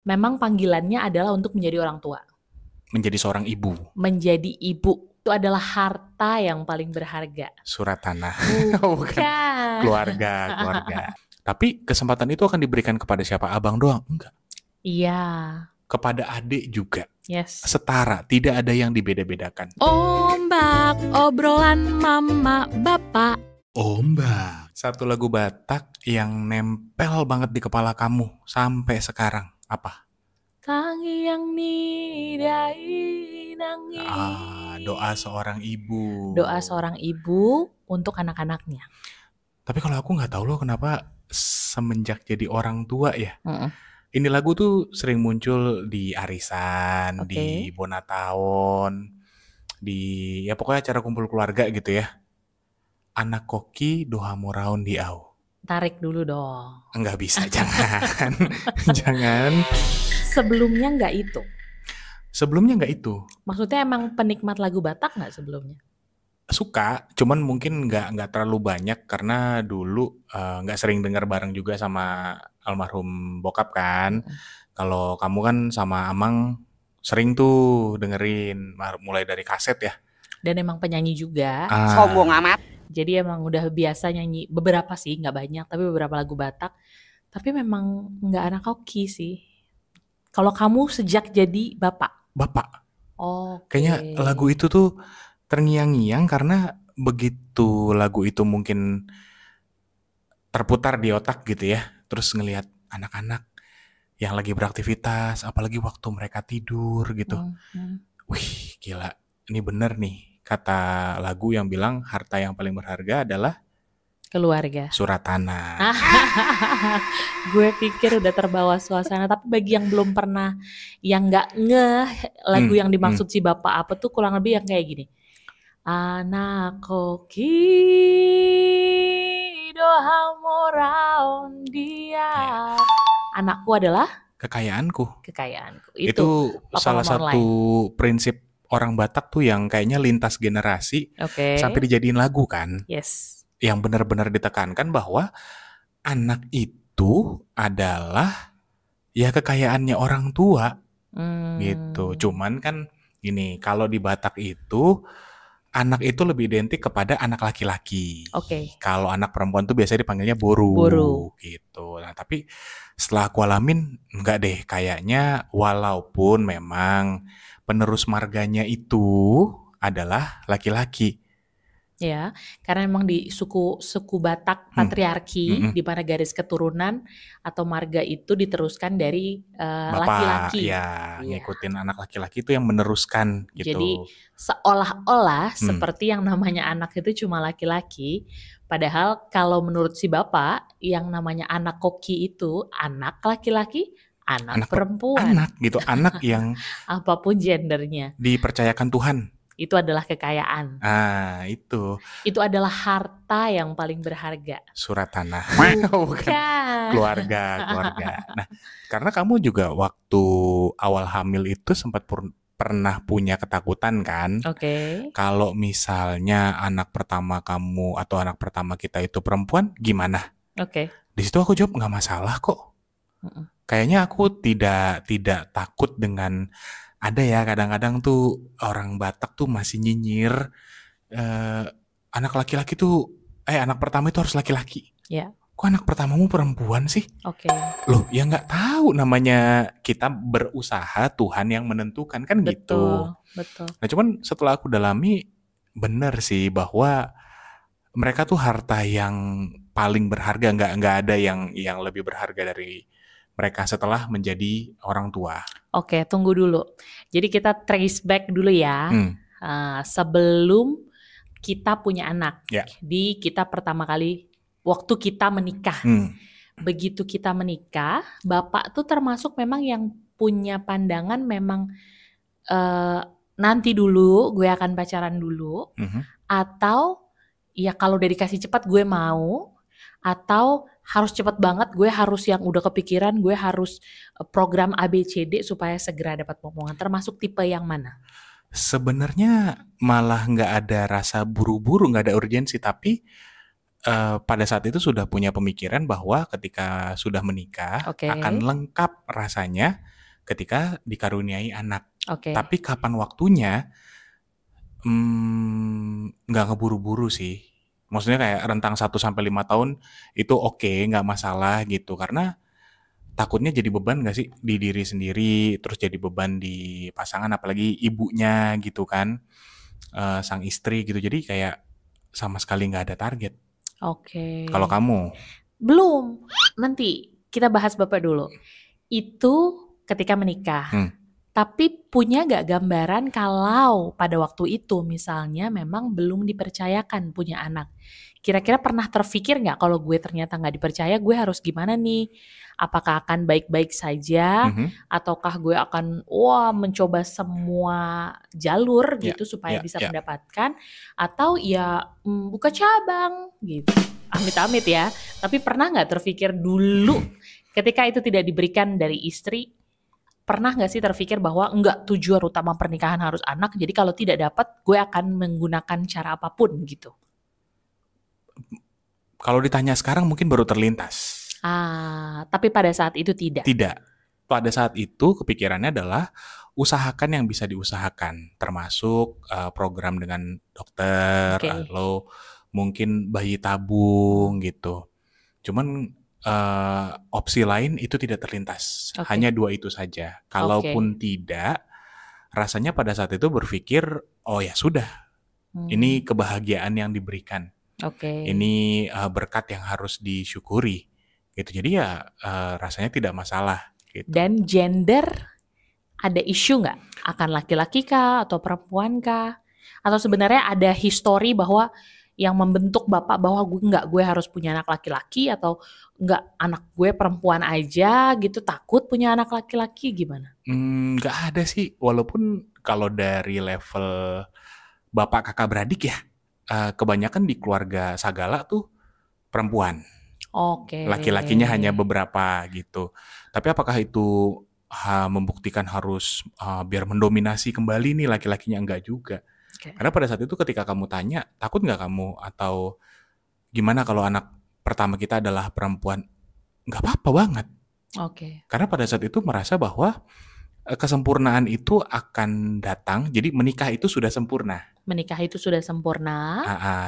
Memang panggilannya adalah untuk menjadi orang tua. Menjadi seorang ibu. Menjadi ibu itu adalah harta yang paling berharga. Surat tanah. Bukan. Keluarga. Tapi kesempatan itu akan diberikan kepada siapa? Abang doang? Enggak. Iya. Kepada adik juga. Yes. Setara, tidak ada yang dibeda-bedakan. Ombak, obrolan mama bapak. Ombak. Satu lagu Batak yang nempel banget di kepala kamu sampai sekarang. Apa? Tangi yang nidai nangi. Doa seorang ibu. Doa seorang ibu untuk anak-anaknya. Tapi kalau aku nggak tahu loh kenapa semenjak jadi orang tua ya. Ini lagu tuh sering muncul di arisan, di bonataon, di ya pokoknya acara kumpul keluarga gitu ya. Anak koki doha moraon di au. Tarik dulu dong. Enggak bisa, jangan. Jangan. Sebelumnya nggak itu. Sebelumnya nggak itu. Maksudnya emang penikmat lagu Batak nggak sebelumnya? Suka, cuman mungkin nggak terlalu banyak karena dulu nggak sering dengar bareng juga sama almarhum bokap kan. Kalau kamu kan sama Amang sering tuh dengerin mulai dari kaset ya. Dan emang penyanyi juga. Sombong amat. Jadi emang udah biasa nyanyi beberapa sih, nggak banyak tapi beberapa lagu Batak. Tapi memang nggak anak koki sih. Kalau kamu sejak jadi bapak? Bapak. Kayaknya lagu itu tuh terngiang-ngiang karena begitu lagu itu mungkin terputar di otak gitu ya. Terus ngelihat anak-anak yang lagi beraktivitas, apalagi waktu mereka tidur gitu. Wih, gila. Ini bener nih kata lagu yang bilang harta yang paling berharga adalah keluarga. Surat tanah. Gue pikir udah terbawa suasana, tapi bagi yang belum pernah, yang nggak ngeh lagu yang dimaksud si bapak apa tuh kurang lebih yang kayak gini. Anak koki doha moraon dia. Anakku adalah kekayaanku. Itu salah satu prinsip orang Batak tuh yang kayaknya lintas generasi sampai dijadiin lagu kan. Yes. Yang benar-benar ditekankan bahwa anak itu adalah ya kekayaannya orang tua gitu. Cuman kan gini, kalau di Batak itu anak itu lebih identik kepada anak laki-laki. Kalau anak perempuan tuh biasanya dipanggilnya boru gitu. Nah tapi setelah aku alamin enggak deh, kayaknya walaupun memang penerus marganya itu adalah laki-laki. Ya, karena memang di suku Batak patriarki di mana garis keturunan atau marga itu diteruskan dari laki-laki. Ya, ngikutin anak laki-laki itu yang meneruskan gitu. Jadi seolah-olah seperti yang namanya anak itu cuma laki-laki, padahal kalau menurut si bapak yang namanya anak koki itu anak laki-laki, anak perempuan. Anak gitu, anak yang apapun gendernya. Dipercayakan Tuhan. Itu adalah kekayaan. Itu. Itu adalah harta yang paling berharga. Surat tanah. Bukan. Keluarga. Nah, karena kamu juga waktu awal hamil itu sempat pernah punya ketakutan kan? Kalau misalnya anak pertama kamu atau anak pertama kita itu perempuan, gimana? Di situ aku jawab nggak masalah kok. Kayaknya aku tidak takut dengan. Ada ya kadang-kadang tuh orang Batak tuh masih nyinyir anak laki-laki tuh anak pertama itu harus laki-laki. Kok anak pertamamu perempuan sih? Loh ya nggak tahu, namanya kita berusaha, Tuhan yang menentukan kan. Betul. Nah cuman setelah aku dalami bener sih bahwa mereka tuh harta yang paling berharga, nggak ada yang lebih berharga dari mereka setelah menjadi orang tua. Tunggu dulu. Jadi kita trace back dulu ya. Sebelum kita punya anak. Di kita pertama kali waktu kita menikah. Begitu kita menikah, bapak tuh termasuk memang yang punya pandangan memang nanti dulu gue akan pacaran dulu. Atau ya kalau udah dikasih cepat gue mau. Atau harus cepat banget, gue harus yang udah kepikiran, gue harus program ABCD supaya segera dapat momongan. Termasuk tipe yang mana? Sebenarnya malah nggak ada rasa buru-buru, nggak ada urgensi, tapi pada saat itu sudah punya pemikiran bahwa ketika sudah menikah akan lengkap rasanya ketika dikaruniai anak. Tapi kapan waktunya nggak ngeburu-buru sih. Maksudnya kayak rentang 1-5 tahun itu nggak masalah gitu. Karena takutnya jadi beban nggak sih di diri sendiri, terus jadi beban di pasangan, apalagi ibunya gitu kan, sang istri gitu. Jadi kayak sama sekali nggak ada target. Kalau kamu? Belum. Nanti kita bahas Bapak dulu. Itu ketika menikah. Tapi punya gak gambaran kalau pada waktu itu misalnya memang belum dipercayakan punya anak. Kira-kira pernah terfikir gak kalau gue ternyata gak dipercaya, gue harus gimana nih? Apakah akan baik-baik saja? Ataukah gue akan mencoba semua jalur gitu supaya bisa mendapatkan? Atau ya buka cabang gitu. Amit-amit ya. Tapi pernah gak terfikir dulu ketika itu tidak diberikan dari istri, pernah gak sih terfikir bahwa enggak, tujuan utama pernikahan harus anak, jadi kalau tidak dapat gue akan menggunakan cara apapun gitu? Kalau ditanya sekarang mungkin baru terlintas. Tapi pada saat itu tidak? Tidak. Pada saat itu kepikirannya adalah usahakan yang bisa diusahakan, termasuk program dengan dokter, lalu mungkin bayi tabung gitu. Cuman opsi lain itu tidak terlintas. Hanya 2 itu saja. Kalaupun tidak, rasanya pada saat itu berpikir, oh ya sudah, ini kebahagiaan yang diberikan. Ini berkat yang harus disyukuri. Gitu. Jadi ya rasanya tidak masalah. Gitu. Dan gender ada isu nggak? Akan laki-laki kah atau perempuan kah? Atau sebenarnya ada histori bahwa yang membentuk Bapak bahwa gue harus punya anak laki-laki, atau enggak, anak gue perempuan aja gitu, takut punya anak laki-laki, gimana? Nggak ada sih, walaupun kalau dari level bapak kakak beradik ya, kebanyakan di keluarga Sagala tuh perempuan. Laki-lakinya hanya beberapa gitu. Tapi apakah itu membuktikan harus biar mendominasi kembali nih laki-lakinya? Enggak juga. Karena pada saat itu ketika kamu tanya, takut nggak kamu atau gimana kalau anak pertama kita adalah perempuan? Nggak apa-apa banget. Karena pada saat itu merasa bahwa kesempurnaan itu akan datang, jadi menikah itu sudah sempurna. Menikah itu sudah sempurna.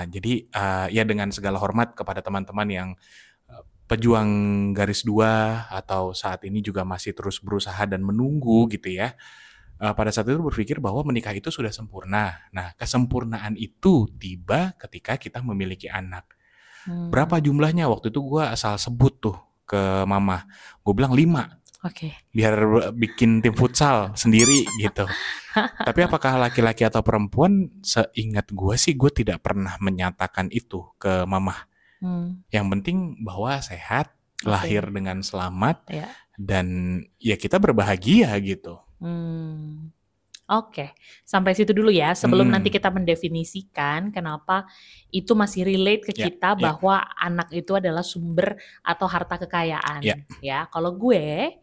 Jadi ya dengan segala hormat kepada teman-teman yang pejuang garis 2 atau saat ini juga masih terus berusaha dan menunggu gitu ya. Pada saat itu berpikir bahwa menikah itu sudah sempurna. Nah, kesempurnaan itu tiba ketika kita memiliki anak. Berapa jumlahnya? Waktu itu gue asal sebut tuh ke mama. Gue bilang 5. Biar bikin tim futsal sendiri gitu. Tapi apakah laki-laki atau perempuan? Seingat gue sih gue tidak pernah menyatakan itu ke mama. Yang penting bahwa sehat, lahir dengan selamat, dan ya kita berbahagia gitu. Sampai situ dulu ya, sebelum nanti kita mendefinisikan kenapa itu masih relate ke kita bahwa anak itu adalah sumber atau harta kekayaan. Ya, kalau gue,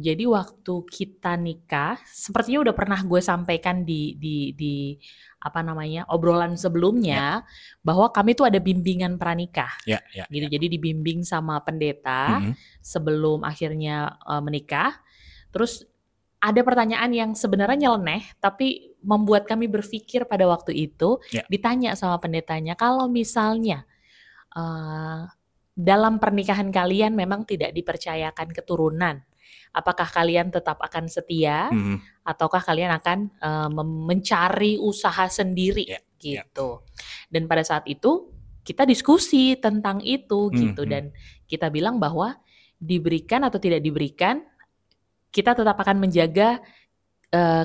jadi waktu kita nikah, sepertinya udah pernah gue sampaikan di obrolan sebelumnya, bahwa kami tuh ada bimbingan pranikah. Gitu. Jadi dibimbing sama pendeta sebelum akhirnya menikah. Terus ada pertanyaan yang sebenarnya nyeleneh, tapi membuat kami berpikir pada waktu itu. Ditanya sama pendetanya, kalau misalnya dalam pernikahan kalian memang tidak dipercayakan keturunan, apakah kalian tetap akan setia, ataukah kalian akan mencari usaha sendiri gitu. Dan pada saat itu kita diskusi tentang itu gitu, dan kita bilang bahwa diberikan atau tidak diberikan, kita tetap akan menjaga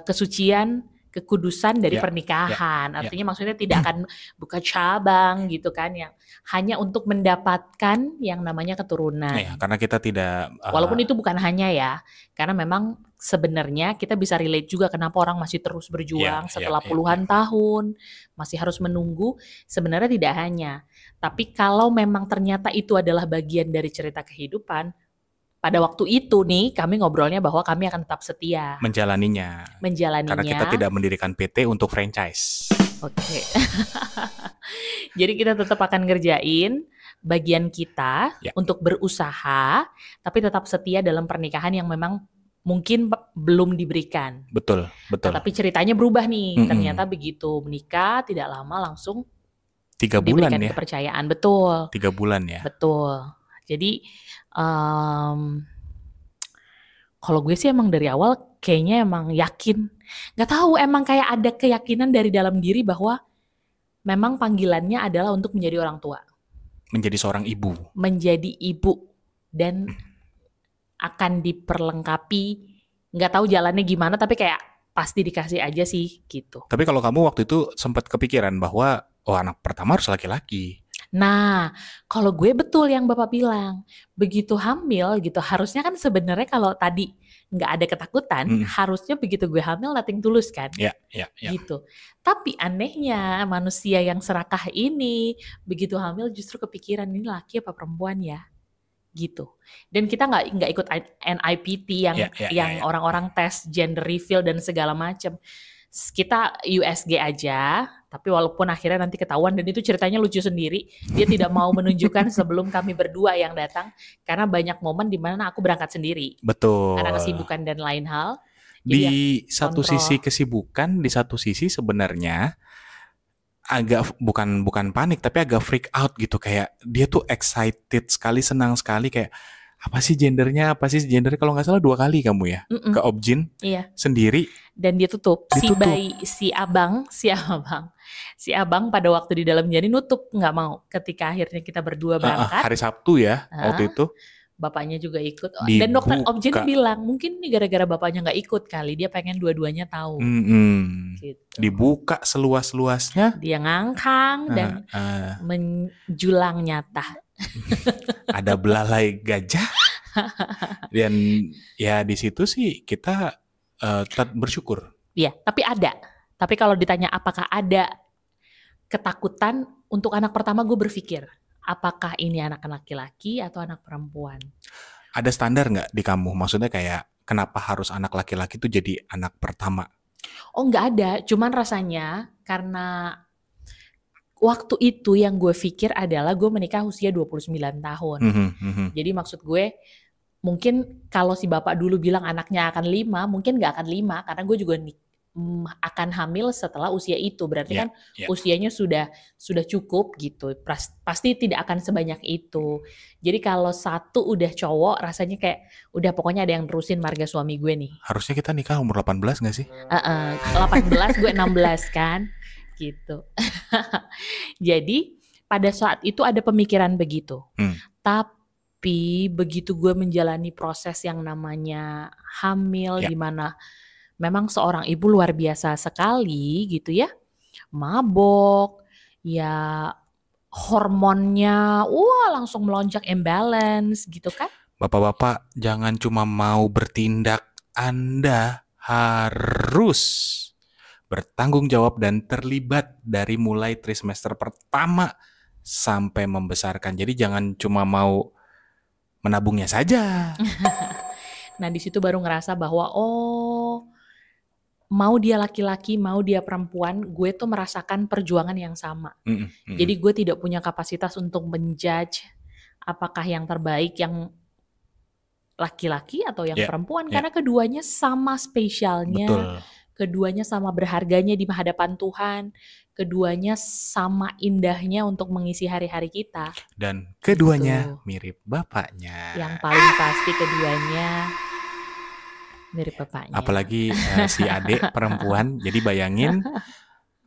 kesucian, kekudusan dari pernikahan. Artinya maksudnya tidak akan buka cabang gitu kan, yang hanya untuk mendapatkan yang namanya keturunan. Karena kita tidak walaupun itu bukan hanya ya, karena memang sebenarnya kita bisa relate juga kenapa orang masih terus berjuang setelah puluhan tahun, masih harus menunggu. Sebenarnya tidak hanya, tapi kalau memang ternyata itu adalah bagian dari cerita kehidupan, pada waktu itu nih kami ngobrolnya bahwa kami akan tetap setia menjalaninya. Karena kita tidak mendirikan PT untuk franchise. Jadi kita tetap akan ngerjain. bagian kita untuk berusaha, tapi tetap setia dalam pernikahan yang memang mungkin belum diberikan. Betul. Tapi ceritanya berubah nih. Ternyata begitu menikah tidak lama langsung 3 bulan diberikan kepercayaan. Betul. 3 bulan ya. Betul. Jadi kalau gue sih emang dari awal kayaknya emang yakin. Gak tahu, emang kayak ada keyakinan dari dalam diri bahwa memang panggilannya adalah untuk menjadi orang tua. Menjadi seorang ibu. Menjadi ibu. Dan akan diperlengkapi, nggak tahu jalannya gimana, tapi kayak pasti dikasih aja sih gitu. Tapi kalau kamu waktu itu sempat kepikiran bahwa anak pertama harus laki-laki. Nah, kalau gue betul yang Bapak bilang, begitu hamil gitu, harusnya kan sebenarnya kalau tadi nggak ada ketakutan, harusnya begitu gue hamil nothing tulus kan, gitu. Tapi anehnya manusia yang serakah ini, begitu hamil justru kepikiran ini laki apa perempuan ya. Gitu. Dan kita nggak ikut NIPT yang orang-orang tes gender reveal dan segala macam. Kita USG aja, tapi walaupun akhirnya nanti ketahuan, dan itu ceritanya lucu sendiri. Dia tidak mau menunjukkan sebelum kami berdua yang datang, karena banyak momen di mana aku berangkat sendiri. Betul. Karena kesibukan dan lain hal. Di satu sisi kesibukan, di satu sisi sebenarnya agak bukan panik tapi agak freak out gitu, kayak dia tuh excited sekali, senang sekali, kayak apa sih gendernya kalau nggak salah 2 kali kamu ya ke Objin sendiri, dan dia tutup. Si abang pada waktu di dalam janin nutup, nggak mau. Ketika akhirnya kita berdua berangkat hari Sabtu ya waktu itu, bapaknya juga ikut. Dan dokter Objin bilang mungkin ini gara-gara bapaknya nggak ikut kali, dia pengen dua-duanya tahu. Gitu. Dibuka seluas-luasnya, dia ngangkang dan menjulang nyata. Ada belalai gajah. Dan ya di situ sih kita bersyukur. Iya, tapi kalau ditanya apakah ada ketakutan untuk anak pertama, gue berpikir apakah ini anak laki-laki atau anak perempuan? Ada standar nggak di kamu? Maksudnya kayak kenapa harus anak laki-laki itu jadi anak pertama? Oh, nggak ada. Cuman rasanya karena waktu itu yang gue pikir adalah gue menikah usia 29 tahun. Jadi maksud gue mungkin kalau si bapak dulu bilang anaknya akan 5, mungkin nggak akan 5 karena gue juga akan hamil setelah usia itu, berarti kan usianya sudah cukup gitu, pasti tidak akan sebanyak itu. Jadi kalau satu udah cowok rasanya kayak udah pokoknya ada yang terusin marga suami gue nih. Harusnya kita nikah umur 18 gak sih? 18, gue 16 kan gitu. Jadi pada saat itu ada pemikiran begitu. Tapi begitu gue menjalani proses yang namanya hamil, di mana memang seorang ibu luar biasa sekali gitu ya. Mabok, ya hormonnya langsung melonjak, imbalance gitu kan. Bapak-bapak jangan cuma mau bertindak, Anda harus bertanggung jawab dan terlibat dari mulai trimester pertama sampai membesarkan. Jadi jangan cuma mau menabungnya saja. Nah di situ baru ngerasa bahwa mau dia laki-laki, mau dia perempuan, gue tuh merasakan perjuangan yang sama. Jadi gue tidak punya kapasitas untuk menjudge apakah yang terbaik yang laki-laki atau yang perempuan, karena keduanya sama spesialnya, keduanya sama berharganya di hadapan Tuhan, keduanya sama indahnya untuk mengisi hari-hari kita. Dan keduanya mirip bapaknya. Yang paling pasti keduanya mirip bapaknya. Apalagi si adik perempuan. Jadi bayangin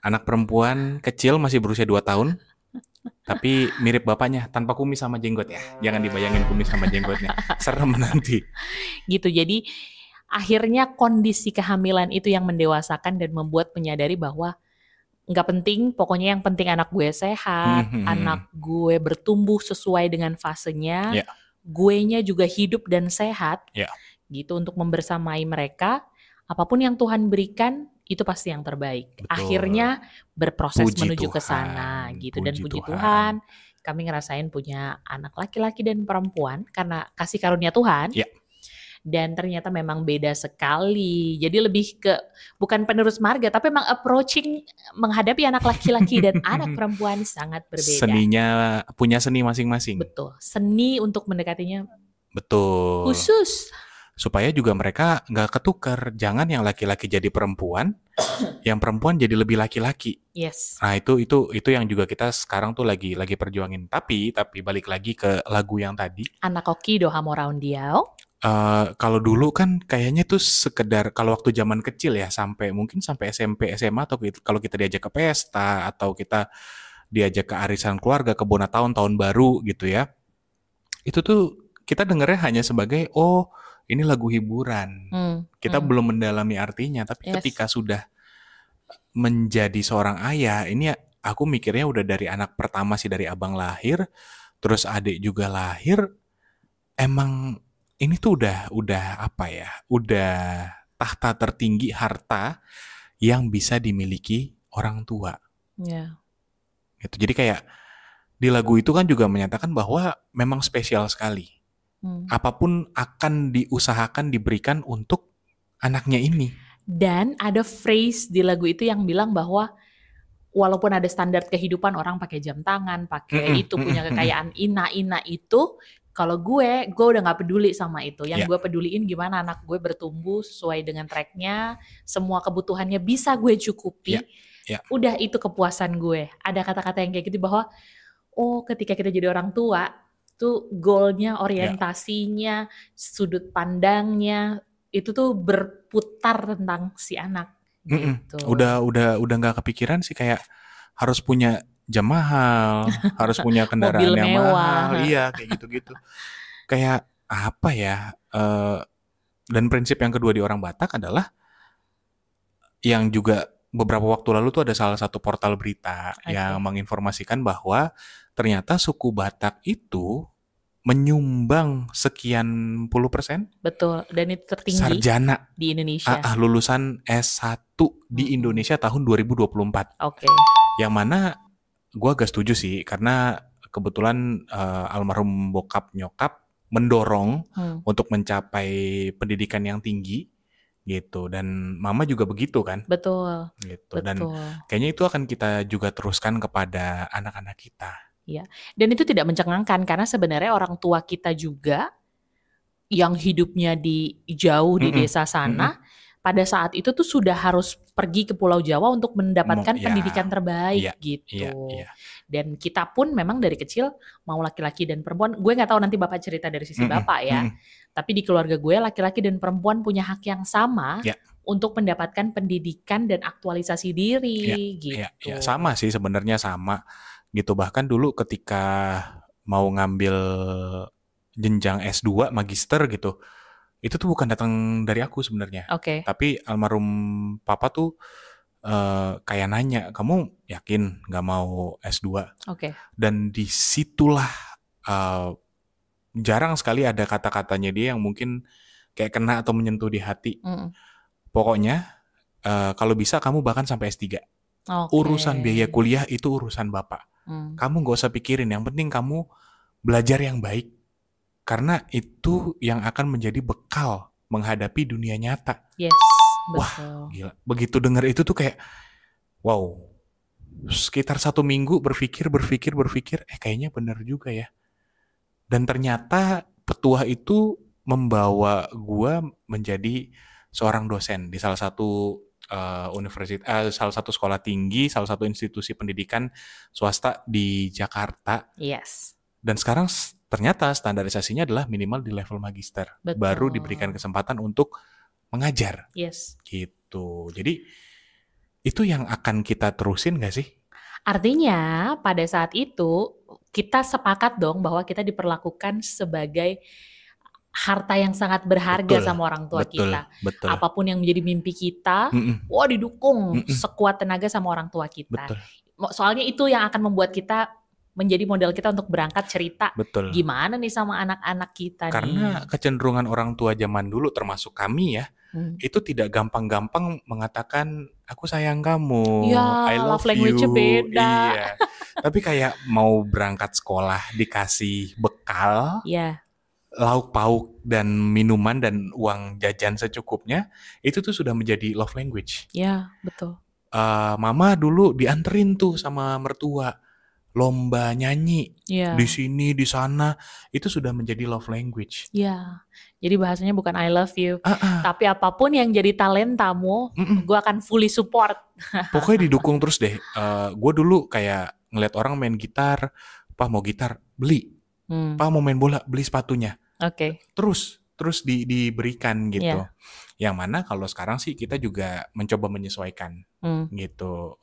anak perempuan kecil masih berusia 2 tahun. Tapi mirip bapaknya tanpa kumis sama jenggot ya. Jangan dibayangin kumis sama jenggotnya. Serem nanti. Gitu. Jadi akhirnya kondisi kehamilan itu yang mendewasakan dan membuat menyadari bahwa nggak penting, pokoknya yang penting anak gue sehat, anak gue bertumbuh sesuai dengan fasenya, guenya juga hidup dan sehat. Gitu, untuk membersamai mereka, apapun yang Tuhan berikan itu pasti yang terbaik. Betul. Akhirnya berproses menuju ke sana gitu. Dan puji Tuhan kami ngerasain punya anak laki-laki dan perempuan karena kasih karunia Tuhan. Dan ternyata memang beda sekali. Jadi lebih ke bukan penerus marga, tapi memang approaching menghadapi anak laki-laki dan anak perempuan sangat berbeda. Seninya punya seni masing-masing. Betul. Seni untuk mendekatinya. Betul. Khusus. Supaya juga mereka nggak ketukar. Jangan yang laki-laki jadi perempuan, yang perempuan jadi lebih laki-laki. Yes. Nah itu yang juga kita sekarang tuh lagi perjuangin. Tapi balik lagi ke lagu yang tadi. Anak koki doha mau raun diau. Kalau dulu kan kayaknya tuh sekedar kalau waktu zaman kecil ya mungkin sampai SMP, SMA atau kalau kita diajak ke pesta atau kita diajak ke arisan keluarga, ke bona tahun baru gitu ya. Itu tuh kita dengernya hanya sebagai ini lagu hiburan. Kita belum mendalami artinya, tapi ketika sudah menjadi seorang ayah, ini aku mikirnya udah dari anak pertama sih, dari abang lahir, terus adik juga lahir, emang ini tuh udah apa ya? Udah tahta tertinggi harta yang bisa dimiliki orang tua. Yeah. Gitu. Jadi kayak di lagu itu kan juga menyatakan bahwa memang spesial sekali. Apapun akan diusahakan diberikan untuk anaknya ini. Dan ada phrase di lagu itu yang bilang bahwa walaupun ada standar kehidupan orang pakai jam tangan, pakai itu punya kekayaan ina itu. Kalau gue udah gak peduli sama itu. Yang gue peduliin gimana anak gue bertumbuh sesuai dengan tracknya. Semua kebutuhannya bisa gue cukupi. Udah itu kepuasan gue. Ada kata-kata yang kayak gitu bahwa ketika kita jadi orang tua, tuh goalnya, orientasinya, sudut pandangnya, itu tuh berputar tentang si anak. Gitu. Udah gak kepikiran sih kayak harus punya jam mahal, harus punya kendaraan yang mahal, iya kayak gitu-gitu. Kayak apa ya? Dan prinsip yang kedua di orang Batak adalah yang juga beberapa waktu lalu tuh ada salah satu portal berita yang menginformasikan bahwa ternyata suku Batak itu menyumbang sekian %. Betul, dan itu tertinggi sarjana di Indonesia. Lulusan S1 di Indonesia tahun 2024. Yang mana gue agak setuju sih, karena kebetulan almarhum bokap nyokap mendorong untuk mencapai pendidikan yang tinggi gitu, dan mama juga begitu kan. Betul. Gitu. Dan kayaknya itu akan kita juga teruskan kepada anak-anak kita. Iya. Dan itu tidak mencengangkan karena sebenarnya orang tua kita juga yang hidupnya jauh di desa sana, pada saat itu tuh sudah harus pergi ke Pulau Jawa untuk mendapatkan pendidikan terbaik gitu. Dan kita pun memang dari kecil mau laki-laki dan perempuan, gue nggak tahu nanti Bapak cerita dari sisi Bapak ya, tapi di keluarga gue laki-laki dan perempuan punya hak yang sama untuk mendapatkan pendidikan dan aktualisasi diri gitu. Sama sih sebenarnya, sama gitu. Bahkan dulu ketika mau ngambil jenjang S2 magister gitu, itu tuh bukan datang dari aku sebenarnya. Tapi almarhum papa tuh kayak nanya, kamu yakin gak mau S2? Dan disitulah jarang sekali ada kata-katanya dia yang mungkin kayak kena atau menyentuh di hati. Pokoknya kalau bisa kamu bahkan sampai S3. Urusan biaya kuliah itu urusan bapak. Kamu gak usah pikirin, yang penting kamu belajar yang baik. Karena itu yang akan menjadi bekal menghadapi dunia nyata. Yes, betul. Wah, gila. Begitu dengar itu tuh kayak, wow. Sekitar 1 minggu berpikir, kayaknya benar juga ya. Dan ternyata petuah itu membawa gua menjadi seorang dosen di salah satu universitas, salah satu sekolah tinggi, salah satu institusi pendidikan swasta di Jakarta. Yes. Dan sekarang ternyata standarisasinya adalah minimal di level magister. Betul. Baru diberikan kesempatan untuk mengajar. Yes. Gitu. Jadi itu yang akan kita terusin gak sih? Artinya pada saat itu kita sepakat dong bahwa kita diperlakukan sebagai harta yang sangat berharga sama orang tua kita. Betul. Apapun yang menjadi mimpi kita, didukung sekuat tenaga sama orang tua kita. Betul. Soalnya itu yang akan membuat kita menjadi modal kita untuk berangkat cerita gimana nih sama anak-anak kita. Karena kecenderungan orang tua zaman dulu termasuk kami ya, itu tidak gampang-gampang mengatakan aku sayang kamu, I love you. Beda. Iya. Tapi kayak mau berangkat sekolah dikasih bekal, lauk pauk dan minuman dan uang jajan secukupnya, itu tuh sudah menjadi love language. Ya, betul. Mama dulu dianterin tuh sama mertua, lomba nyanyi di sini, di sana, itu sudah menjadi love language. Iya, jadi bahasanya bukan I love you, tapi apapun yang jadi talentamu, gue akan fully support. Pokoknya didukung terus deh. Gue dulu kayak ngeliat orang main gitar, "Pak mau gitar, beli. Pak mau main bola, beli sepatunya." Oke. Terus diberikan gitu. Yang mana kalau sekarang sih kita juga mencoba menyesuaikan gitu.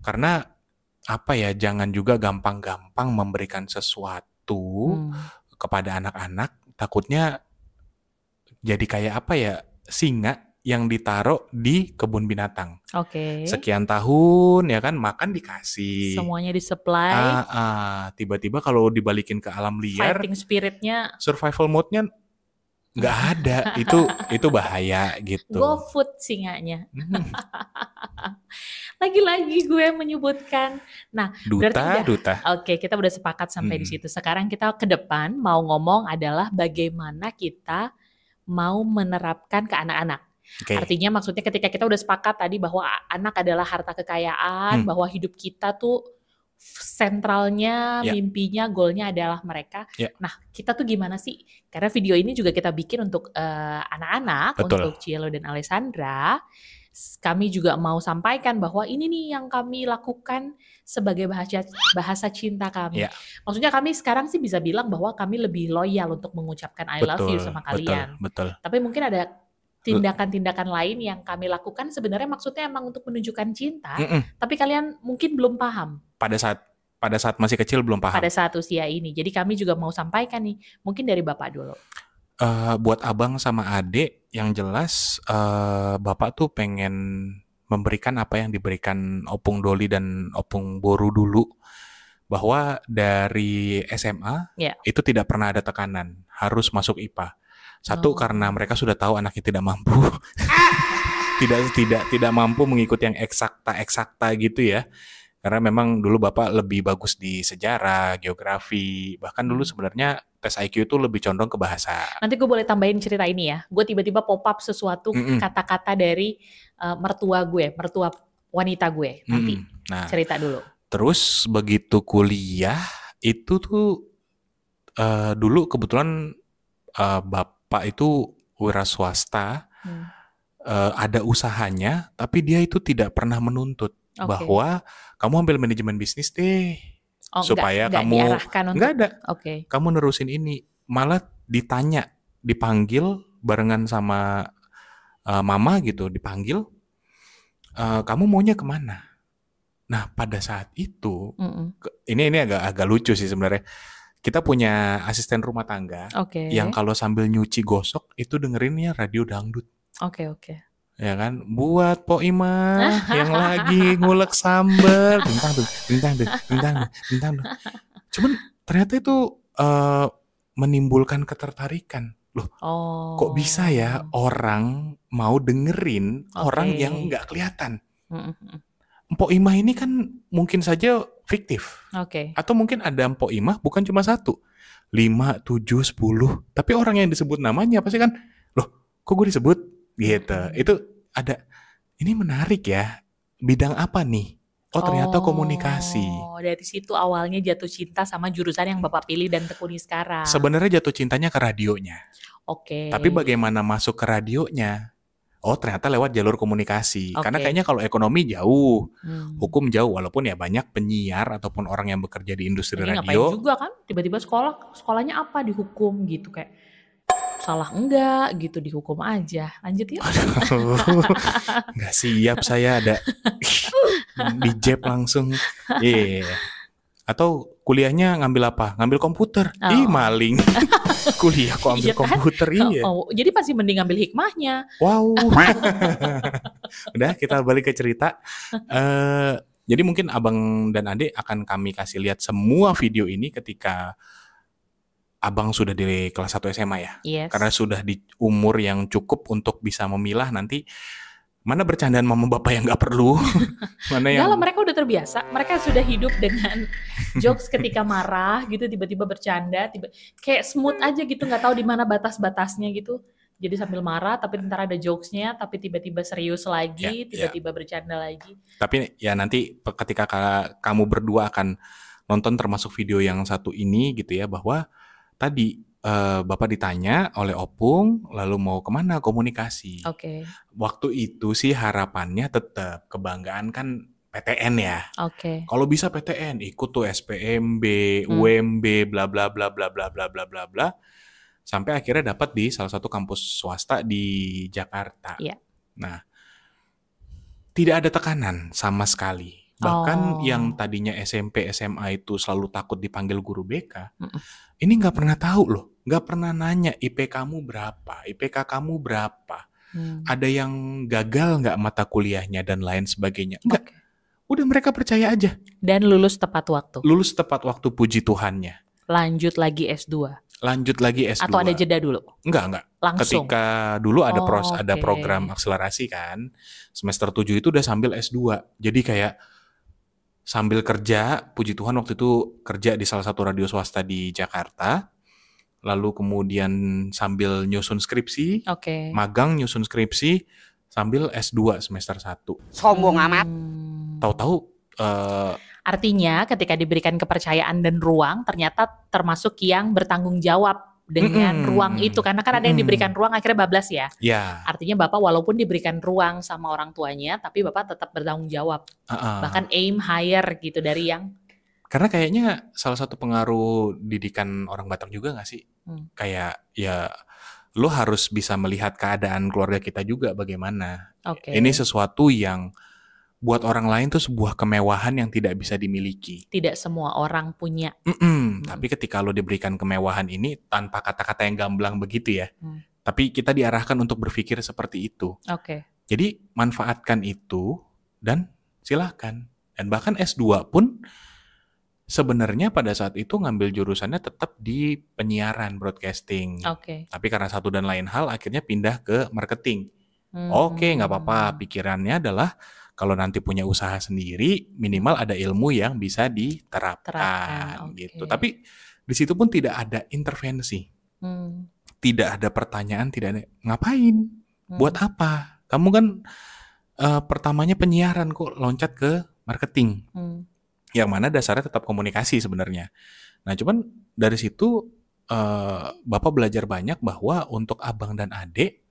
Karena apa ya, jangan juga gampang-gampang memberikan sesuatu kepada anak-anak. Takutnya jadi kayak apa ya, singa yang ditaruh di kebun binatang. Oke. Sekian tahun ya kan, makan dikasih. Semuanya disupply. Tiba-tiba kalau dibalikin ke alam liar, fighting spiritnya, survival mode-nya nggak ada. Itu bahaya gitu. Go food singanya. Lagi-lagi gue menyebutkan. Nah, duta. Oke, kita udah sepakat sampai di situ. Sekarang kita ke depan mau ngomong adalah bagaimana kita mau menerapkan ke anak-anak. Okay. Artinya maksudnya ketika kita udah sepakat tadi bahwa anak adalah harta kekayaan, bahwa hidup kita tuh sentralnya, mimpinya, goalnya adalah mereka. Nah, kita tuh gimana sih? Karena video ini juga kita bikin untuk anak-anak, untuk Cielo dan Alessandra. Kami juga mau sampaikan bahwa ini nih yang kami lakukan sebagai bahasa cinta kami. Maksudnya kami sekarang sih bisa bilang bahwa kami lebih loyal untuk mengucapkan I love you sama kalian. Betul. Tapi mungkin ada tindakan-tindakan lain yang kami lakukan sebenarnya maksudnya emang untuk menunjukkan cinta, tapi kalian mungkin belum paham. Pada saat masih kecil belum paham. Pada saat usia ini. Jadi kami juga mau sampaikan nih, mungkin dari Bapak dulu. Buat abang sama adik, yang jelas Bapak tuh pengen memberikan apa yang diberikan Opung Doli dan Opung Boru dulu. Bahwa dari SMA itu tidak pernah ada tekanan, harus masuk IPA. Satu, karena mereka sudah tahu anaknya tidak mampu. tidak mampu mengikuti yang eksakta gitu ya. Karena memang dulu Bapak lebih bagus di sejarah, geografi, bahkan dulu sebenarnya tes IQ itu lebih condong ke bahasa. Nanti gue boleh tambahin cerita ini ya. Gue tiba-tiba pop up sesuatu kata-kata dari mertua wanita gue. Nanti cerita dulu. Terus begitu kuliah itu tuh dulu kebetulan Bapak itu wira swasta, ada usahanya, tapi dia itu tidak pernah menuntut. Bahwa kamu ambil manajemen bisnis deh, supaya kamu nggak ada, kamu nerusin ini. Malah dipanggil barengan sama mama gitu, dipanggil, kamu maunya kemana? Nah pada saat itu, ini agak lucu sih sebenarnya. Kita punya asisten rumah tangga yang kalau sambil nyuci gosok itu dengerinnya radio dangdut. Oke. Ya kan, buat Po Imah yang lagi ngulek sambal, bintang tuh. Cuman ternyata itu menimbulkan ketertarikan. Loh, kok bisa ya orang mau dengerin orang yang nggak kelihatan? Mpok Imah ini kan mungkin saja fiktif. Atau mungkin ada Mpok Imah bukan cuma 1, 5, 7, 10. Tapi orang yang disebut namanya pasti kan, loh kok gue disebut? Gitu. Itu ada, ini menarik ya, bidang apa nih? Oh ternyata komunikasi. Dari situ awalnya jatuh cinta sama jurusan yang Bapak pilih dan tekuni sekarang. Sebenarnya jatuh cintanya ke radionya. Tapi bagaimana masuk ke radionya? Oh ternyata lewat jalur komunikasi. Karena kayaknya kalau ekonomi jauh, hukum jauh. Walaupun ya banyak penyiar ataupun orang yang bekerja di industri radio. Ngapain juga kan, tiba-tiba sekolahnya apa di hukum gitu, kayak salah enggak gitu, dihukum aja. Lanjut yuk. Nggak siap saya ada di jab langsung. Atau kuliahnya ngambil apa? Ngambil komputer. Ih maling. Kuliah kok ambil komputer. Iya. Jadi pasti mending ngambil hikmahnya. Wow. Udah kita balik ke cerita. Jadi mungkin abang dan adik akan kami kasih lihat semua video ini ketika abang sudah di kelas 1 SMA ya. Yes. Karena sudah di umur yang cukup untuk bisa memilah nanti Mana bercandaan mama bapak yang nggak perlu. Mana yang... Enggak lah, mereka udah terbiasa. Mereka sudah hidup dengan jokes ketika marah gitu, tiba-tiba bercanda, kayak smooth aja gitu, nggak tahu di mana batas-batasnya gitu. Jadi sambil marah, tapi ntar ada jokesnya, tapi tiba-tiba serius lagi, tiba-tiba bercanda lagi. Tapi ya nanti ketika kamu berdua akan nonton termasuk video yang satu ini gitu ya, bahwa tadi Bapak ditanya oleh Opung, lalu mau kemana komunikasi. Oke. Waktu itu sih harapannya tetap kebanggaan kan PTN ya. Oke. Kalau bisa PTN ikut tuh SPMB, UMB, bla bla bla bla bla bla bla bla bla. Sampai akhirnya dapat di salah satu kampus swasta di Jakarta. Iya. Nah, tidak ada tekanan sama sekali. Bahkan yang tadinya SMP, SMA itu selalu takut dipanggil guru BK, ini nggak pernah tahu loh. Nggak pernah nanya IP kamu berapa, IPK kamu berapa. Ada yang gagal nggak mata kuliahnya dan lain sebagainya. Enggak. Udah mereka percaya aja. Dan lulus tepat waktu. Lulus tepat waktu, puji Tuhannya. Lanjut lagi S2. Lanjut lagi S2. Atau ada jeda dulu? Enggak. Langsung? Ketika dulu ada ada program akselerasi kan. Semester 7 itu udah sambil S2. Jadi kayak sambil kerja, puji Tuhan waktu itu kerja di salah satu radio swasta di Jakarta. Lalu kemudian sambil nyusun skripsi, magang nyusun skripsi, sambil S2 semester 1. Sombong amat. Tahu-tahu artinya ketika diberikan kepercayaan dan ruang, ternyata termasuk yang bertanggung jawab dengan ruang itu. Karena kan ada yang diberikan ruang akhirnya bablas ya. Artinya Bapak walaupun diberikan ruang sama orang tuanya, tapi Bapak tetap bertanggung jawab. Bahkan aim higher gitu dari yang... Karena kayaknya salah satu pengaruh didikan orang Batak juga gak sih? Kayak ya lo harus bisa melihat keadaan keluarga kita juga bagaimana. Ini sesuatu yang buat orang lain tuh sebuah kemewahan yang tidak bisa dimiliki. Tidak semua orang punya. Tapi ketika lo diberikan kemewahan ini tanpa kata-kata yang gamblang begitu ya. Tapi kita diarahkan untuk berpikir seperti itu. Jadi manfaatkan itu dan silahkan. Dan bahkan S2 pun sebenarnya pada saat itu ngambil jurusannya tetap di penyiaran, broadcasting. Tapi karena satu dan lain hal akhirnya pindah ke marketing. Nggak apa-apa. Pikirannya adalah kalau nanti punya usaha sendiri, minimal ada ilmu yang bisa diterapkan gitu. Tapi di situ pun tidak ada intervensi. Tidak ada pertanyaan, tidak ada ngapain? Buat apa? Kamu kan pertamanya penyiaran kok loncat ke marketing. Yang mana dasarnya tetap komunikasi sebenarnya. Nah, cuman dari situ Bapak belajar banyak bahwa untuk abang dan adik,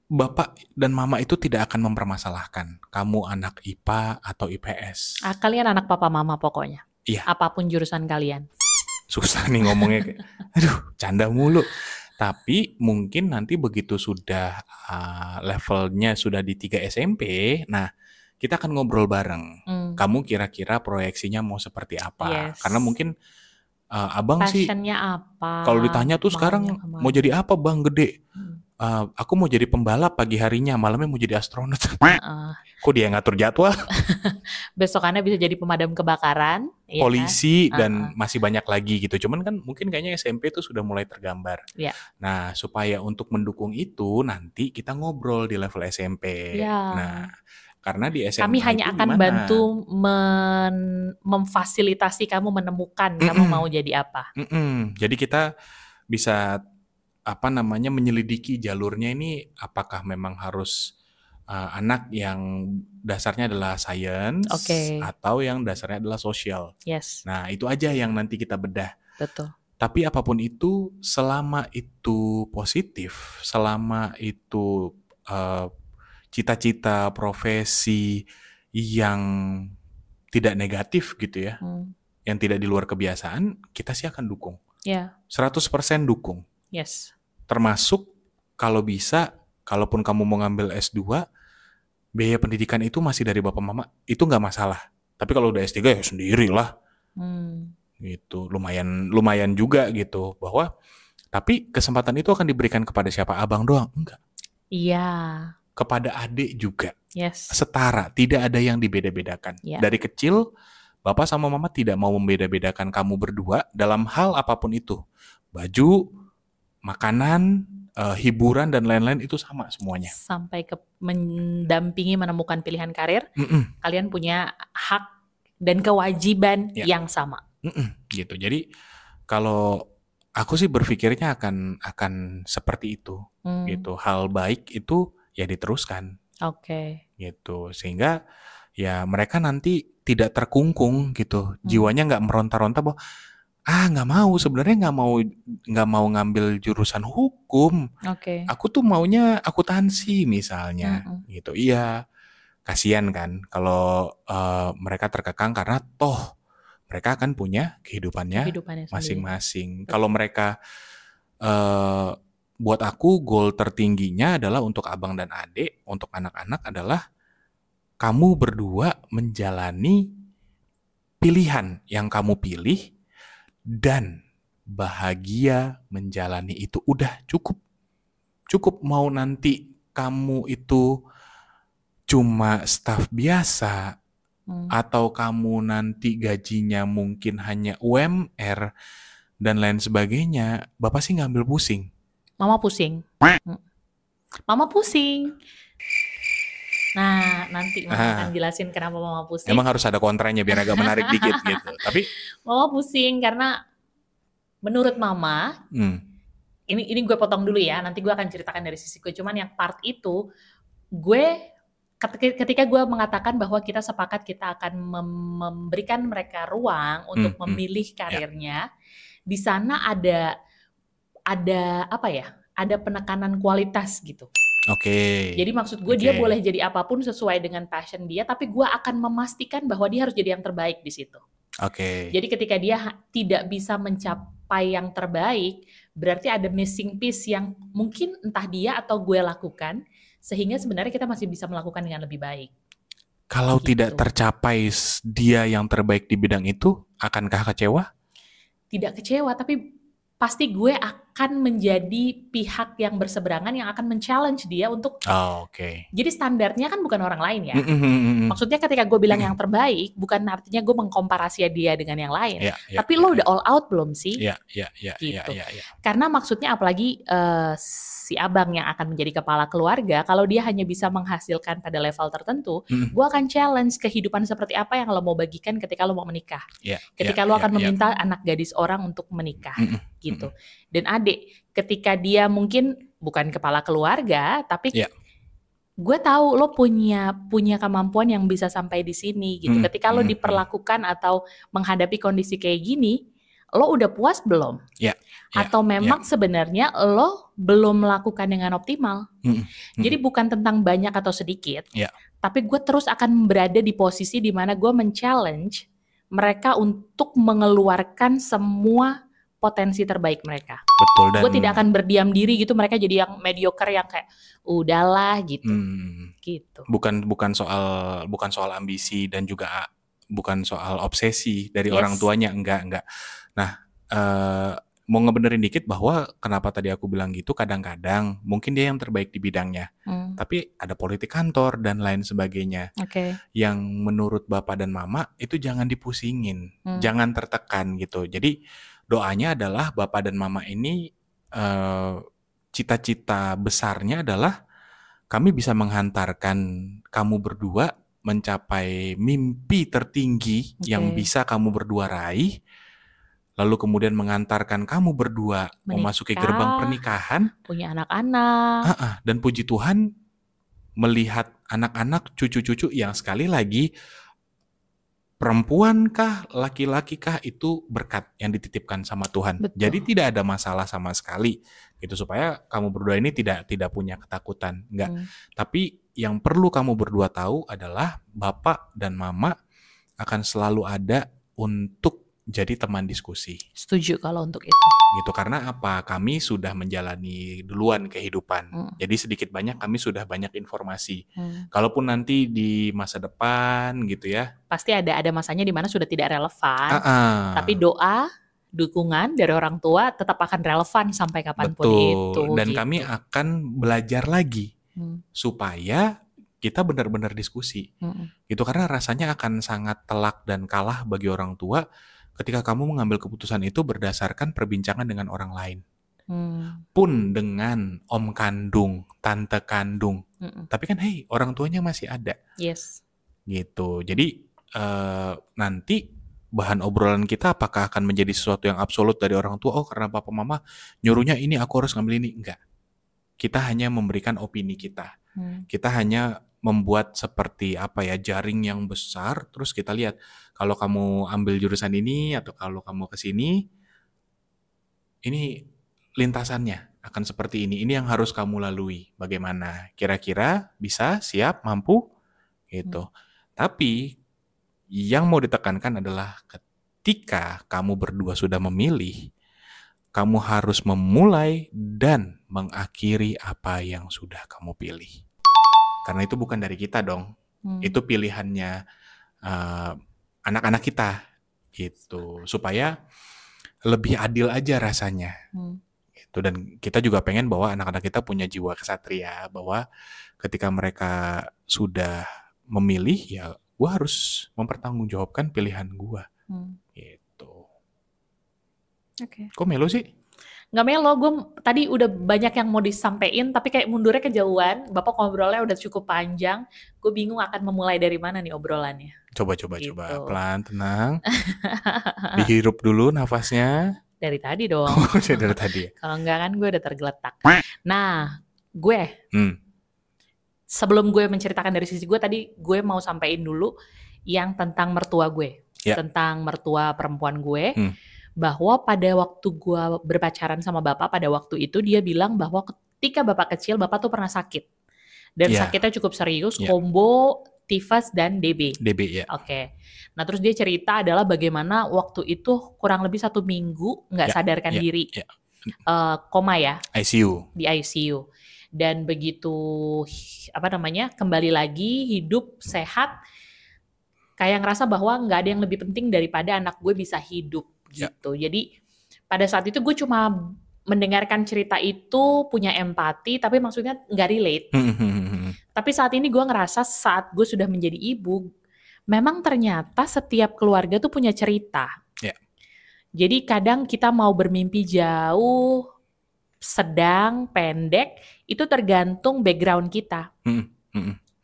Bapak dan Mama itu tidak akan mempermasalahkan kamu anak IPA atau IPS. Kalian anak papa mama pokoknya. Iya. Apapun jurusan kalian. Susah nih ngomongnya. Aduh, canda mulu. Tapi mungkin nanti begitu sudah levelnya sudah di 3 SMP, nah kita akan ngobrol bareng. Kamu kira-kira proyeksinya mau seperti apa? Karena mungkin abang passionnya sih, apa? kalau ditanya tuh sekarang mau jadi apa bang gede? Aku mau jadi pembalap pagi harinya, malamnya mau jadi astronot. Kok dia ngatur jadwal? Besokannya bisa jadi pemadam kebakaran, polisi, ya kan? Dan masih banyak lagi gitu. Cuman kan mungkin kayaknya SMP tuh sudah mulai tergambar. Nah, supaya untuk mendukung itu nanti kita ngobrol di level SMP. Nah, karena di SMA kami hanya akan bantu memfasilitasi kamu menemukan kamu mau jadi apa. Jadi kita bisa menyelidiki jalurnya ini, apakah memang harus anak yang dasarnya adalah science atau yang dasarnya adalah sosial. Nah, itu aja yang nanti kita bedah. Betul. Tapi apapun itu, selama itu positif, selama itu cita-cita profesi yang tidak negatif gitu ya, yang tidak di luar kebiasaan, kita sih akan dukung. 100% dukung. Termasuk kalau bisa, kalaupun kamu mau ngambil S2, biaya pendidikan itu masih dari bapak mama, itu nggak masalah. Tapi kalau udah S3 ya sendirilah. Gitu, lumayan juga gitu. Bahwa tapi kesempatan itu akan diberikan kepada siapa? Abang doang? Enggak. Kepada adik juga. Setara, tidak ada yang dibeda-bedakan. Dari kecil, bapak sama mama tidak mau membeda-bedakan kamu berdua dalam hal apapun itu. Baju, makanan, hiburan dan lain-lain itu sama semuanya. Sampai ke mendampingi menemukan pilihan karir, kalian punya hak dan kewajiban yang sama. Gitu. Jadi kalau aku sih berpikirnya akan seperti itu. Gitu. Hal baik itu ya diteruskan. Oke. Gitu. Sehingga ya mereka nanti tidak terkungkung gitu. Jiwanya nggak meronta-ronta bahwa nggak mau, sebenarnya nggak mau ngambil jurusan hukum. Aku tuh maunya akuntansi misalnya, gitu. Iya, kasihan kan kalau mereka terkekang karena toh mereka akan punya kehidupannya masing-masing. Kalau mereka, buat aku goal tertingginya adalah untuk abang dan adik, untuk anak-anak adalah kamu berdua menjalani pilihan yang kamu pilih. Dan bahagia menjalani itu udah cukup. Cukup mau nanti kamu itu cuma staf biasa atau kamu nanti gajinya mungkin hanya UMR dan lain sebagainya, Bapak sih nggak ambil pusing. Mama pusing. Mama pusing. Nah, nanti Mama akan jelasin kenapa Mama pusing. Emang harus ada kontranya biar agak menarik dikit gitu. Tapi Mama pusing karena menurut Mama, ini gue potong dulu ya, nanti gue akan ceritakan dari sisi gue. Cuman yang part itu, ketika gue mengatakan bahwa kita sepakat kita akan memberikan mereka ruang untuk memilih karirnya, di sana ada apa ya? Ada penekanan kualitas gitu. Jadi maksud gue dia boleh jadi apapun sesuai dengan passion dia, tapi gue akan memastikan bahwa dia harus jadi yang terbaik di situ. Jadi ketika dia tidak bisa mencapai yang terbaik, berarti ada missing piece yang mungkin entah dia atau gue lakukan, sehingga sebenarnya kita masih bisa melakukan dengan lebih baik. Kalau tidak tercapai dia yang terbaik di bidang itu, akankah kecewa? Tidak kecewa, tapi pasti gue akan menjadi pihak yang berseberangan yang akan men-challenge dia untuk jadi standarnya kan bukan orang lain ya. Maksudnya ketika gue bilang yang terbaik bukan artinya gue mengkomparasi dia dengan yang lain, tapi lo udah all out belum sih? Gitu. Karena maksudnya apalagi si abang yang akan menjadi kepala keluarga, kalau dia hanya bisa menghasilkan pada level tertentu, gue akan challenge kehidupan seperti apa yang lo mau bagikan ketika lo mau menikah, ketika lo akan meminta anak gadis orang untuk menikah. Gitu. Dan adik, ketika dia mungkin bukan kepala keluarga, tapi gue tahu lo punya kemampuan yang bisa sampai di sini gitu. Ketika lo diperlakukan atau menghadapi kondisi kayak gini, lo udah puas belum? Atau memang sebenarnya lo belum melakukan dengan optimal? Jadi bukan tentang banyak atau sedikit, tapi gue terus akan berada di posisi di mana gue men-challenge mereka untuk mengeluarkan semua potensi terbaik mereka. Betul. Dan gue tidak akan berdiam diri gitu, mereka jadi yang mediocre yang kayak udahlah gitu. Gitu. Bukan soal ambisi dan juga bukan soal obsesi dari orang tuanya, enggak. Nah, mau ngebenerin dikit bahwa kenapa tadi aku bilang gitu, kadang-kadang mungkin dia yang terbaik di bidangnya. Tapi ada politik kantor dan lain sebagainya. Yang menurut Bapak dan Mama itu jangan dipusingin, jangan tertekan gitu. Jadi doanya adalah Bapak dan Mama ini cita-cita besarnya adalah kami bisa menghantarkan kamu berdua mencapai mimpi tertinggi yang bisa kamu berdua raih, lalu kemudian mengantarkan kamu berdua memasuki gerbang pernikahan, punya anak-anak, dan puji Tuhan melihat anak-anak, cucu-cucu yang sekali lagi perempuan kah, laki-laki kah, itu berkat yang dititipkan sama Tuhan. Betul. Jadi tidak ada masalah sama sekali gitu, supaya kamu berdua ini tidak punya ketakutan, enggak. Tapi yang perlu kamu berdua tahu adalah Bapak dan Mama akan selalu ada untuk jadi teman diskusi. Setuju kalau untuk itu. Gitu, karena apa? Kami sudah menjalani duluan kehidupan. Jadi sedikit banyak kami sudah banyak informasi. Kalaupun nanti di masa depan gitu ya, pasti ada masanya di mana sudah tidak relevan. Tapi doa, dukungan dari orang tua tetap akan relevan sampai kapanpun. Betul. Itu. Dan gitu. kami akan belajar lagi supaya kita benar-benar diskusi. Gitu, karena rasanya akan sangat telak dan kalah bagi orang tua ketika kamu mengambil keputusan itu berdasarkan perbincangan dengan orang lain. Pun dengan om kandung, tante kandung. Tapi kan orang tuanya masih ada. Yes. Gitu. Jadi nanti bahan obrolan kita apakah akan menjadi sesuatu yang absolut dari orang tua? Oh, karena papa mama nyuruhnya ini, aku harus ngambil ini. Enggak. Kita hanya memberikan opini kita. Kita hanya membuat seperti jaring yang besar, terus kita lihat kalau kamu ambil jurusan ini atau kalau kamu ke sini, ini lintasannya akan seperti ini yang harus kamu lalui. Bagaimana? Kira-kira bisa, siap, mampu? Gitu. Tapi yang mau ditekankan adalah ketika kamu berdua sudah memilih, kamu harus memulai dan mengakhiri apa yang sudah kamu pilih. Karena itu bukan dari kita dong. Itu pilihannya anak-anak kita. Gitu. Supaya lebih adil aja rasanya. Gitu. Dan kita juga pengen bahwa anak-anak kita punya jiwa kesatria. Bahwa ketika mereka sudah memilih, ya gue harus mempertanggungjawabkan pilihan gue. Gitu. Oke. Kok melo sih? Nggak melo, gue tadi udah banyak yang mau disampaikan, tapi kayak mundurnya kejauhan. Bapak ngobrolnya udah cukup panjang. Gue bingung akan memulai dari mana nih obrolannya. Coba. Pelan, tenang. Dihirup dulu nafasnya. Dari tadi dong. Dari tadi. Kalau enggak kan gue udah tergeletak. Nah, gue sebelum gue menceritakan dari sisi gue tadi, gue mau sampein dulu yang tentang mertua gue, tentang mertua perempuan gue, bahwa pada waktu gue berpacaran sama bapak pada waktu itu dia bilang bahwa ketika bapak kecil bapak tuh pernah sakit dan sakitnya cukup serius, kombo tifus dan DB. DB ya. Oke. Nah terus dia cerita adalah bagaimana waktu itu kurang lebih 1 minggu nggak sadarkan diri, koma ya. ICU. Di ICU. Dan begitu kembali lagi hidup sehat, kayak ngerasa bahwa nggak ada yang lebih penting daripada anak gue bisa hidup gitu. Jadi pada saat itu gue cuma mendengarkan cerita itu, punya empati, tapi maksudnya nggak relate. Tapi saat ini gue ngerasa saat gue sudah menjadi ibu, memang ternyata setiap keluarga tuh punya cerita. Jadi kadang kita mau bermimpi jauh, sedang, pendek, itu tergantung background kita.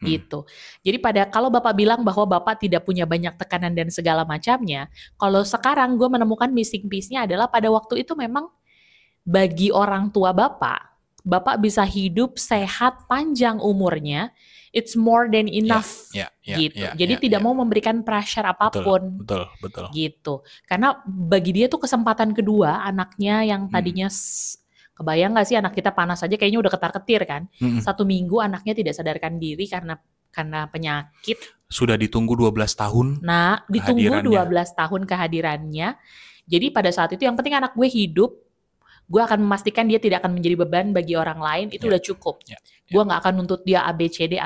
Gitu. Jadi kalau Bapak bilang bahwa Bapak tidak punya banyak tekanan dan segala macamnya, kalau sekarang gue menemukan missing piece-nya adalah pada waktu itu memang bagi orang tua Bapak bisa hidup sehat panjang umurnya, it's more than enough gitu. Jadi tidak mau memberikan pressure apapun. Betul. Gitu. Karena bagi dia tuh kesempatan kedua, anaknya yang tadinya kebayang gak sih anak kita panas aja kayaknya udah ketar-ketir kan. 1 minggu anaknya tidak sadarkan diri karena penyakit. Sudah ditunggu 12 tahun. Nah, ditunggu 12 tahun kehadirannya. Jadi pada saat itu yang penting anak gue hidup. Gue akan memastikan dia tidak akan menjadi beban bagi orang lain. Itu udah cukup. Gue gak akan nuntut dia ABCD.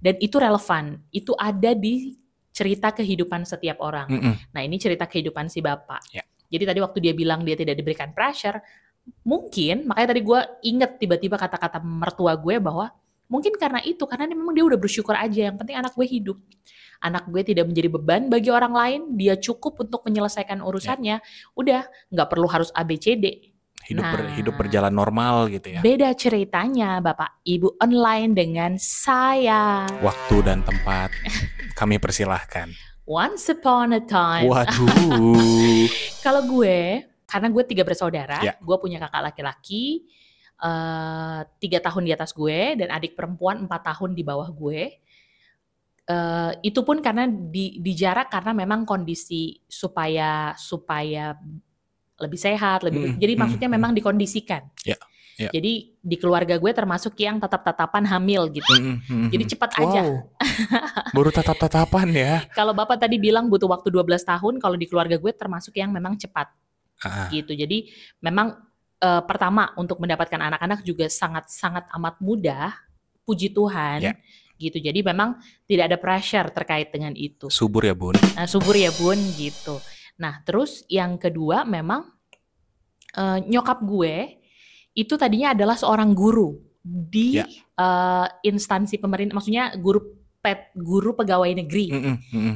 Dan itu relevan. Itu ada di cerita kehidupan setiap orang. Nah ini cerita kehidupan si bapak. Jadi tadi waktu dia bilang dia tidak diberikan pressure, mungkin makanya tadi gue inget tiba-tiba kata-kata mertua gue bahwa mungkin karena memang dia udah bersyukur aja, yang penting anak gue hidup, anak gue tidak menjadi beban bagi orang lain, dia cukup untuk menyelesaikan urusannya, udah nggak perlu harus ABCD. Hidup berjalan normal gitu ya. Beda ceritanya Bapak Ibu online dengan saya. Waktu dan tempat kami persilahkan. Once upon a time. Waduh. Kalau gue, karena gue 3 bersaudara, gue punya kakak laki-laki 3 tahun di atas gue dan adik perempuan 4 tahun di bawah gue. Itu pun karena di jarak karena memang kondisi supaya lebih sehat, jadi maksudnya memang dikondisikan. Jadi di keluarga gue termasuk yang tatap-tatapan hamil gitu. Jadi cepat aja. Baru tatap-tatapan ya. Kalau Bapak tadi bilang butuh waktu 12 tahun, kalau di keluarga gue termasuk yang memang cepat. Gitu. Jadi memang pertama untuk mendapatkan anak-anak juga sangat-sangat amat mudah, puji Tuhan. Gitu. Jadi memang tidak ada pressure terkait dengan itu. Subur ya Bun. Subur ya Bun gitu. Nah terus yang kedua memang nyokap gue itu tadinya adalah seorang guru di instansi pemerintah, maksudnya guru guru pegawai negeri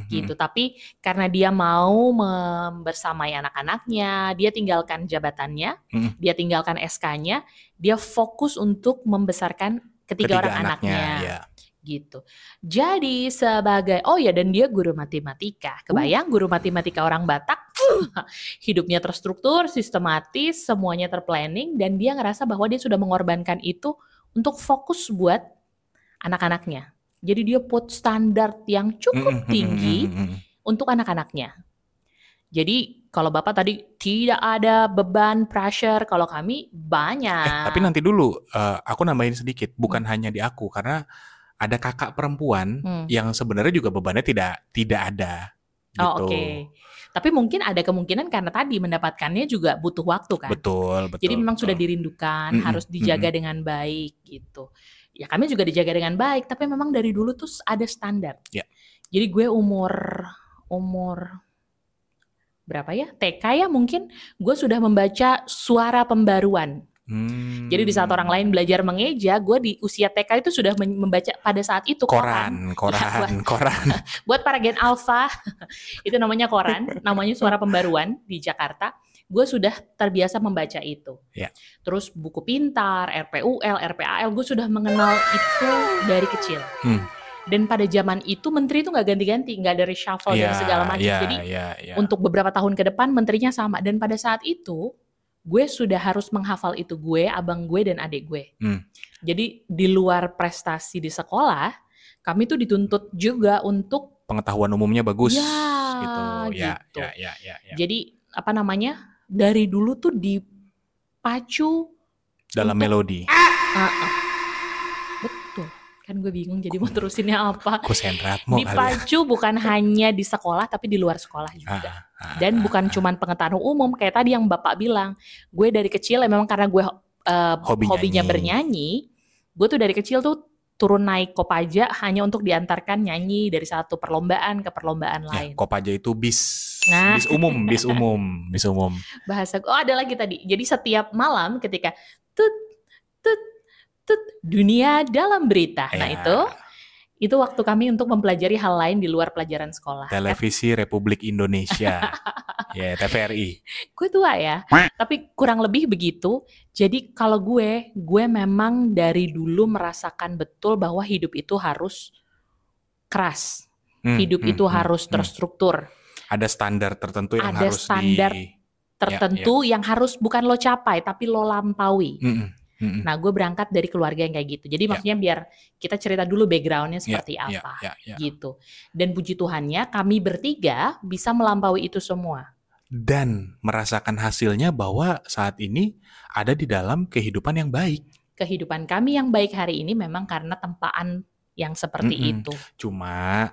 gitu. Tapi karena dia mau membersamai anak-anaknya, dia tinggalkan jabatannya, dia tinggalkan SK-nya, dia fokus untuk membesarkan ketiga orang anaknya. Ya. Gitu. Jadi sebagai dan dia guru matematika. Kebayang guru matematika orang Batak, hidupnya terstruktur, sistematis, semuanya terplanning, dan dia ngerasa bahwa dia sudah mengorbankan itu untuk fokus buat anak-anaknya. Jadi dia put standar yang cukup tinggi untuk anak-anaknya. Jadi kalau Bapak tadi tidak ada beban, pressure, kalau kami banyak. Tapi nanti dulu, aku nambahin sedikit, bukan hanya di aku, karena ada kakak perempuan yang sebenarnya juga bebannya tidak ada. Gitu. Oke. Tapi mungkin ada kemungkinan karena tadi mendapatkannya juga butuh waktu kan. Betul. Jadi memang sudah dirindukan, harus dijaga dengan baik gitu. Ya kami juga dijaga dengan baik, tapi memang dari dulu tuh ada standar. Ya. Jadi gue umur berapa ya? TK ya mungkin gue sudah membaca Suara Pembaruan. Jadi di saat orang lain belajar mengeja, gue di usia TK itu sudah membaca pada saat itu koran. Buat para Gen Alpha, itu namanya koran, namanya Suara Pembaruan di Jakarta. Gue sudah terbiasa membaca itu. Yeah. Terus buku pintar, RPUL, RPAL, gue sudah mengenal itu dari kecil. Dan pada zaman itu menteri itu nggak ganti-ganti, nggak ada reshuffle dan segala macam. Jadi untuk beberapa tahun ke depan menterinya sama. Dan pada saat itu gue sudah harus menghafal itu, gue, abang gue, dan adik gue. Jadi di luar prestasi di sekolah, kami tuh dituntut juga untuk pengetahuan umumnya bagus. Gitu. Jadi dari dulu tuh dipacu dalam melodi. Betul. Kan gue bingung jadi mau terusinnya apa. Dipacu bukan hanya di sekolah tapi di luar sekolah juga. Dan bukan cuman pengetahuan umum kayak tadi yang Bapak bilang. Gue dari kecil memang karena gue hobinya bernyanyi, gue tuh dari kecil tuh turun naik Kopaja hanya untuk diantarkan nyanyi dari satu perlombaan ke perlombaan lain. Kopaja itu bis umum. Bahasa ada lagi tadi. Jadi setiap malam ketika dunia dalam berita. Nah itu waktu kami untuk mempelajari hal lain di luar pelajaran sekolah. Televisi Republik Indonesia. TVRI. Gue tua ya, tapi kurang lebih begitu. Jadi kalau gue memang dari dulu merasakan betul bahwa hidup itu harus keras. Hidup itu harus terstruktur. Ada standar tertentu yang yang harus bukan lo capai, tapi lo lampaui. Nah, gue berangkat dari keluarga yang kayak gitu. Jadi maksudnya biar kita cerita dulu backgroundnya seperti apa, gitu. Dan puji Tuhannya kami bertiga bisa melampaui itu semua. Dan merasakan hasilnya bahwa saat ini ada di dalam kehidupan yang baik. Kehidupan kami yang baik hari ini memang karena tempaan yang seperti itu. Cuma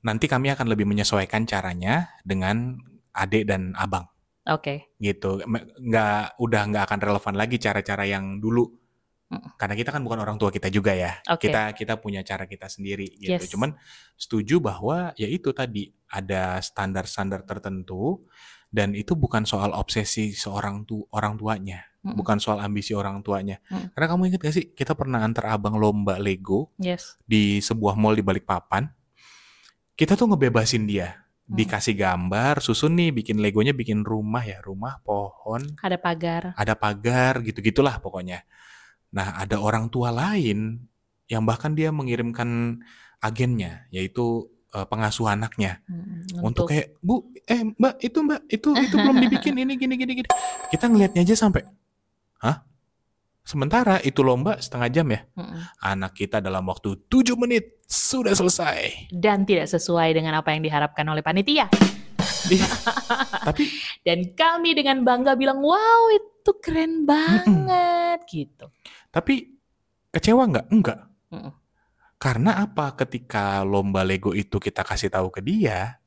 nanti kami akan lebih menyesuaikan caranya dengan adik dan abang. Oke. Gitu. Udah nggak akan relevan lagi cara-cara yang dulu. Karena kita kan bukan orang tua kita juga ya. Kita punya cara kita sendiri gitu. Cuman setuju bahwa ya itu tadi ada standar-standar tertentu dan itu bukan soal obsesi orang tuanya, bukan soal ambisi orang tuanya. Karena kamu ingat gak sih kita pernah antar abang lomba Lego di sebuah mall di Balikpapan. Kita tuh ngebebasin dia. Dikasih gambar, susun nih bikin Legonya, bikin rumah, pohon. Ada pagar. Gitu-gitulah pokoknya. Nah, ada orang tua lain yang bahkan dia mengirimkan agennya, yaitu pengasuh anaknya. Untuk kayak, mbak itu belum dibikin, ini gini. Kita ngelihatnya aja sampai, hah? Sementara itu lomba setengah jam ya. Anak kita dalam waktu 7 menit sudah selesai. Dan tidak sesuai dengan apa yang diharapkan oleh panitia. Dan kami dengan bangga bilang, wow itu keren banget gitu. Tapi kecewa nggak? Enggak. Karena apa? Ketika lomba Lego itu kita kasih tahu ke dia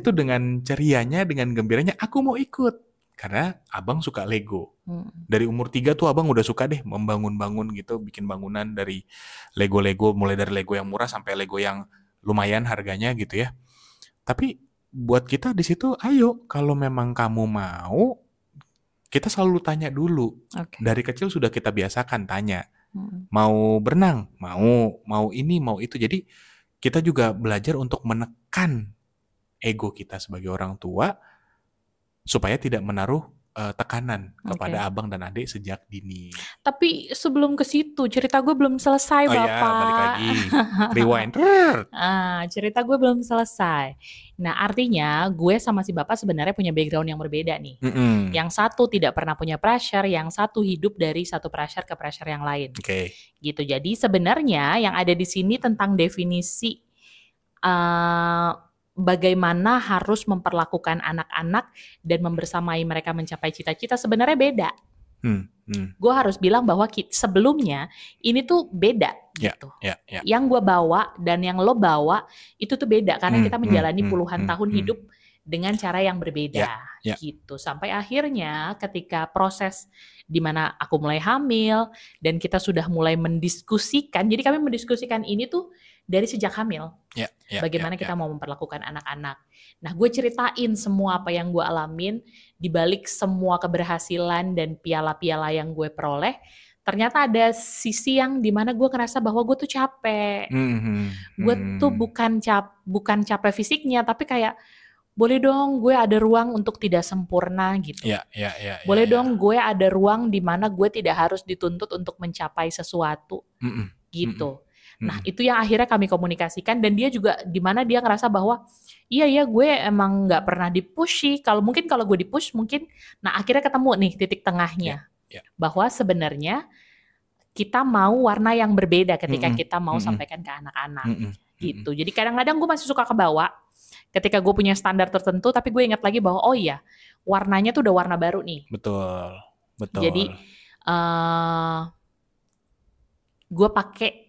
tuh dengan cerianya, dengan gembiranya, aku mau ikut. Karena abang suka Lego. Dari umur 3 tuh abang udah suka deh membangun-bangun gitu, bikin bangunan dari Lego-Lego, mulai dari Lego yang murah sampai Lego yang lumayan harganya gitu ya. Tapi buat kita di situ, ayo kalau memang kamu mau, kita selalu tanya dulu. Dari kecil sudah kita biasakan tanya. mau berenang, mau ini, mau itu. Jadi kita juga belajar untuk menekan ego kita sebagai orang tua supaya tidak menaruh tekanan kepada abang dan adik sejak dini. Tapi sebelum ke situ, cerita gue belum selesai, Bapak. Oh ya, balik lagi. Rewind. Cerita gue belum selesai. Nah, artinya gue sama si Bapak sebenarnya punya background yang berbeda nih. Yang satu tidak pernah punya pressure, yang satu hidup dari satu pressure ke pressure yang lain. Gitu. Jadi sebenarnya yang ada di sini tentang definisi bagaimana harus memperlakukan anak-anak dan membersamai mereka mencapai cita-cita sebenarnya beda. Gue harus bilang bahwa sebelumnya ini tuh beda gitu. Yang gue bawa dan yang lo bawa itu tuh beda karena kita menjalani puluhan tahun hidup dengan cara yang berbeda gitu. Sampai akhirnya ketika proses di mana aku mulai hamil dan kita sudah mulai mendiskusikan. Jadi kami mendiskusikan ini tuh dari sejak hamil. Bagaimana kita mau memperlakukan anak-anak. Nah, gue ceritain semua apa yang gue alamin di balik semua keberhasilan dan piala-piala yang gue peroleh. Ternyata ada sisi yang dimana gue ngerasa bahwa gue tuh capek. Gue tuh bukan capek fisiknya, tapi kayak boleh dong gue ada ruang untuk tidak sempurna gitu. Boleh dong gue ada ruang di mana gue tidak harus dituntut untuk mencapai sesuatu gitu. Nah, itu yang akhirnya kami komunikasikan dan dia juga di mana dia ngerasa bahwa iya gue emang nggak pernah dipush sih. Kalau gue dipush mungkin, nah akhirnya ketemu nih titik tengahnya bahwa sebenarnya kita mau warna yang berbeda ketika kita mau sampaikan ke anak-anak gitu. Jadi kadang-kadang gue masih suka kebawa ketika gue punya standar tertentu, tapi gue ingat lagi bahwa oh iya warnanya tuh udah warna baru nih. Betul. Jadi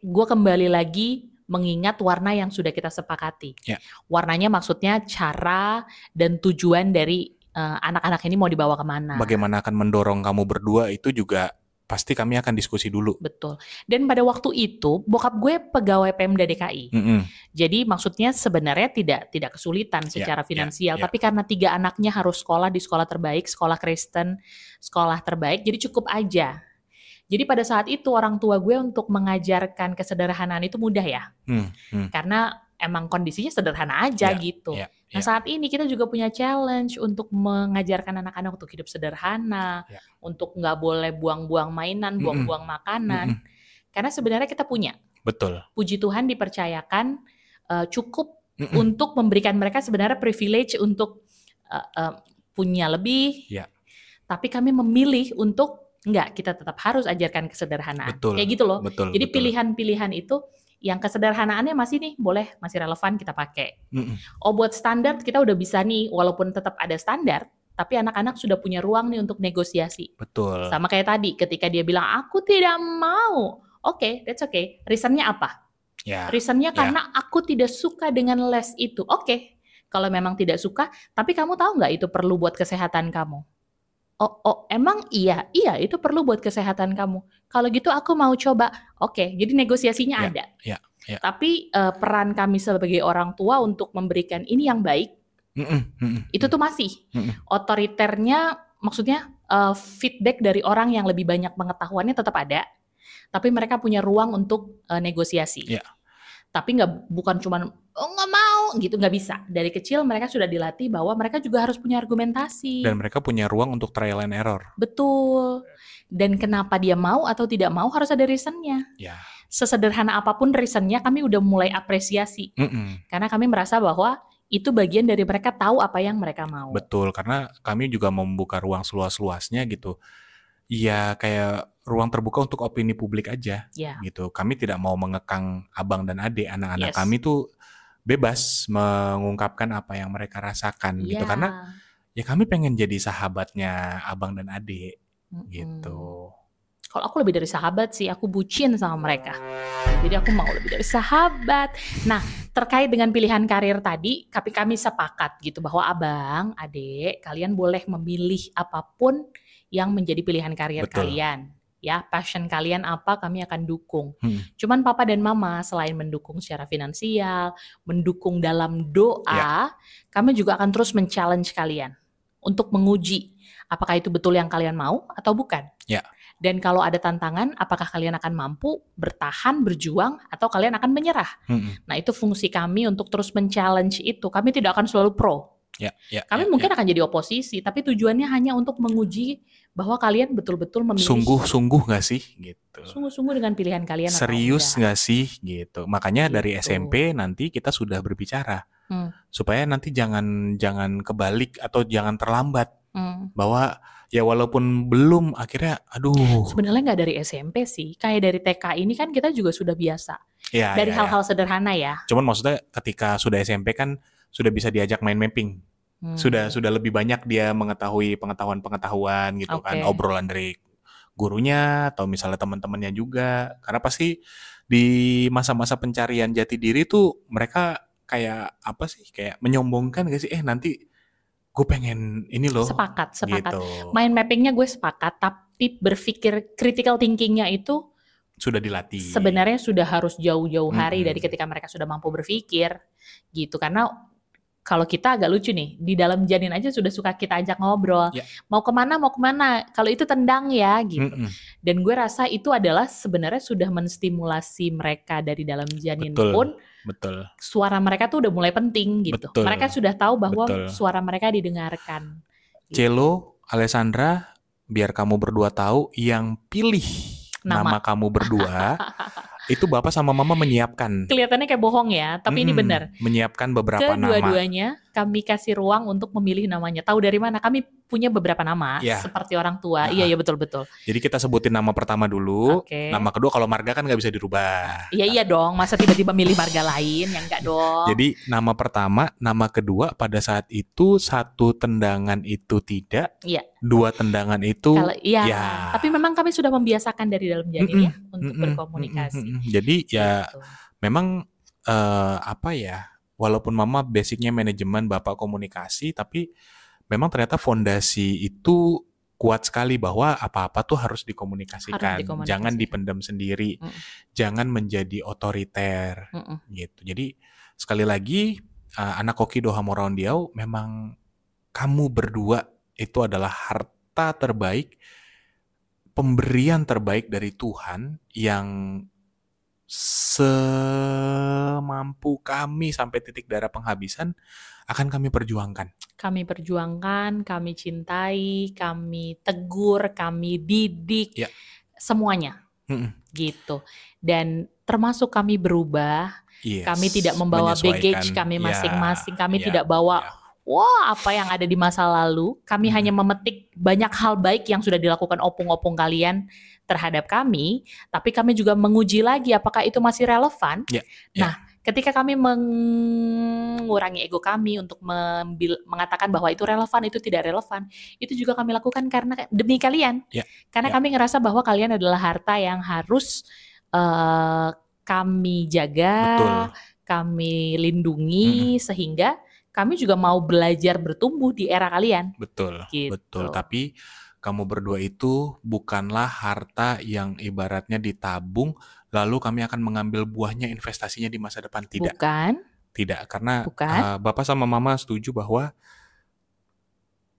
gue kembali lagi mengingat warna yang sudah kita sepakati. Warnanya maksudnya cara dan tujuan dari anak-anak ini mau dibawa kemana. Bagaimana akan mendorong kamu berdua itu juga pasti kami akan diskusi dulu. Betul. Dan pada waktu itu bokap gue pegawai Pemda DKI. Jadi maksudnya sebenarnya tidak kesulitan secara finansial. Tapi karena 3 anaknya harus sekolah di sekolah terbaik, sekolah Kristen, sekolah terbaik, jadi cukup aja. Jadi pada saat itu orang tua gue untuk mengajarkan kesederhanaan itu mudah ya. Karena emang kondisinya sederhana aja gitu. Nah saat ini kita juga punya challenge untuk mengajarkan anak-anak untuk hidup sederhana. Untuk nggak boleh buang-buang mainan, buang-buang makanan. Karena sebenarnya kita punya. Betul. Puji Tuhan dipercayakan cukup untuk memberikan mereka sebenarnya privilege untuk punya lebih. Tapi kami memilih untuk enggak, kita tetap harus ajarkan kesederhanaan. Kayak gitu loh. Jadi pilihan-pilihan itu yang kesederhanaannya masih nih masih relevan kita pakai. Oh buat standar kita udah bisa nih, walaupun tetap ada standar, tapi anak-anak sudah punya ruang nih untuk negosiasi. Betul. Sama kayak tadi, ketika dia bilang aku tidak mau, oke, that's okay. Reasonnya apa? Reasonnya karena aku tidak suka dengan les itu. Oke, kalau memang tidak suka, tapi kamu tahu nggak itu perlu buat kesehatan kamu? Oh, emang iya itu perlu buat kesehatan kamu. Kalau gitu aku mau coba. Oke, jadi negosiasinya ada. Tapi peran kami sebagai orang tua untuk memberikan ini yang baik, itu tuh masih otoriternya, maksudnya feedback dari orang yang lebih banyak pengetahuannya tetap ada, tapi mereka punya ruang untuk negosiasi. Tapi bukan cuma nggak mau gitu, nggak bisa. Dari kecil mereka sudah dilatih bahwa mereka juga harus punya argumentasi. Dan mereka punya ruang untuk trial and error. Betul. Dan kenapa dia mau atau tidak mau harus ada reasonnya. Sesederhana apapun reasonnya kami udah mulai apresiasi. Karena kami merasa bahwa itu bagian dari mereka tahu apa yang mereka mau. Betul, karena kami juga membuka ruang seluas-luasnya gitu. Ya kayak ruang terbuka untuk opini publik aja gitu. Kami tidak mau mengekang abang dan adik. Anak-anak kami tuh bebas mengungkapkan apa yang mereka rasakan gitu. Karena ya kami pengen jadi sahabatnya abang dan adik gitu. Kalau aku lebih dari sahabat sih, aku bucin sama mereka. Jadi aku mau lebih dari sahabat. Nah, terkait dengan pilihan karir tadi, kami sepakat gitu bahwa abang, adik, kalian boleh memilih apapun yang menjadi pilihan karir kalian. Ya, passion kalian apa, kami akan dukung. Cuman papa dan mama selain mendukung secara finansial, mendukung dalam doa, kami juga akan terus men-challenge kalian untuk menguji apakah itu betul yang kalian mau atau bukan. Dan kalau ada tantangan, apakah kalian akan mampu bertahan, berjuang, atau kalian akan menyerah? Nah, itu fungsi kami untuk terus men-challenge itu. Kami tidak akan selalu pro. Kami mungkin akan jadi oposisi, tapi tujuannya hanya untuk menguji bahwa kalian betul-betul memilih. Sungguh nggak sih gitu. Sungguh-sungguh dengan pilihan kalian. Serius nggak sih gitu. Makanya gitu. Dari SMP nanti kita sudah berbicara supaya nanti jangan kebalik atau jangan terlambat bahwa ya walaupun belum akhirnya aduh. Sebenarnya nggak dari SMP sih, kayak dari TK ini kan kita juga sudah biasa dari hal-hal sederhana ya. Cuman maksudnya ketika sudah SMP kan sudah bisa diajak main mapping. Sudah lebih banyak dia mengetahui pengetahuan gitu kan, obrolan dari gurunya atau misalnya teman-temannya juga. Karena pasti di masa-masa pencarian jati diri tuh mereka kayak apa sih? Kayak menyombongkan gak sih? Nanti gue pengen ini loh. Sepakat. Gitu. Mind mappingnya gue sepakat, tapi berpikir critical thinkingnya itu sudah dilatih. Sebenarnya sudah harus jauh-jauh hari dari ketika mereka sudah mampu berpikir gitu. Karena kalau kita agak lucu nih, di dalam janin aja sudah suka kita ajak ngobrol. Mau kemana, kalau itu tendang ya gitu. Dan gue rasa itu adalah sebenarnya sudah menstimulasi mereka dari dalam janin pun. Betul. Suara mereka tuh udah mulai penting gitu. Betul. Mereka sudah tahu bahwa suara mereka didengarkan. Gitu. Celo, Alessandra, biar kamu berdua tahu, yang pilih nama kamu berdua itu Bapak sama Mama menyiapkan. Kelihatannya kayak bohong ya, tapi ini benar. Menyiapkan beberapa nama. Kedua-duanya kami kasih ruang untuk memilih namanya. Tahu dari mana? Kami punya beberapa nama, seperti orang tua. Iya, betul-betul. Jadi kita sebutin nama pertama dulu. Nama kedua kalau marga kan nggak bisa dirubah. Iya dong, masa tiba-tiba milih marga lain? Ya enggak dong. Jadi nama pertama, nama kedua pada saat itu satu tendangan itu tidak. Iya. Dua tendangan itu. Tapi memang kami sudah membiasakan dari dalam janin ya untuk berkomunikasi. Jadi ya gitu. Memang walaupun Mama basicnya manajemen, Bapak komunikasi, tapi memang ternyata fondasi itu kuat sekali bahwa apa-apa tuh harus dikomunikasikan. Jangan dipendam sendiri, jangan menjadi otoriter gitu. Jadi sekali lagi anak Koki Dohamoraudiau, memang kamu berdua itu adalah harta terbaik, pemberian terbaik dari Tuhan yang semampu kami sampai titik darah penghabisan akan kami perjuangkan. Kami perjuangkan, kami cintai, kami tegur, kami didik, semuanya gitu. Dan termasuk kami berubah, kami tidak membawa baggage kami masing-masing, kami tidak bawa apa yang ada di masa lalu. Kami hanya memetik banyak hal baik yang sudah dilakukan opung-opung kalian terhadap kami, tapi kami juga menguji lagi apakah itu masih relevan. Nah, ketika kami mengurangi ego kami untuk mengatakan bahwa itu relevan, itu tidak relevan, itu juga kami lakukan karena demi kalian. Karena kami ngerasa bahwa kalian adalah harta yang harus kami jaga, kami lindungi, sehingga kami juga mau belajar bertumbuh di era kalian. Betul. Tapi kamu berdua itu bukanlah harta yang ibaratnya ditabung, lalu kami akan mengambil buahnya, investasinya di masa depan. Tidak. Tidak, karena Bapak sama Mama setuju bahwa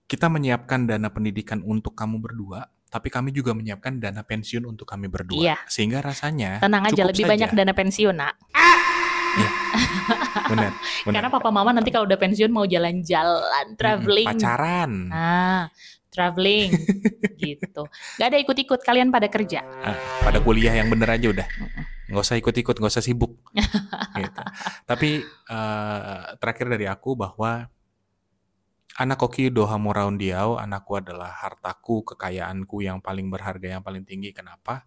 kita menyiapkan dana pendidikan untuk kamu berdua, tapi kami juga menyiapkan dana pensiun untuk kami berdua. Sehingga rasanya tenang aja, lebih banyak dana pensiun, Nak. Benar. Karena Papa Mama nanti kalau udah pensiun mau jalan-jalan, traveling, pacaran. Traveling gitu. Gak ada ikut-ikut, kalian pada kerja. Pada kuliah yang bener aja udah. Nggak usah ikut-ikut, nggak usah sibuk. Gitu. Tapi terakhir dari aku bahwa anak Koki Dohamoraudiau, anakku adalah hartaku, kekayaanku yang paling berharga, yang paling tinggi. Kenapa?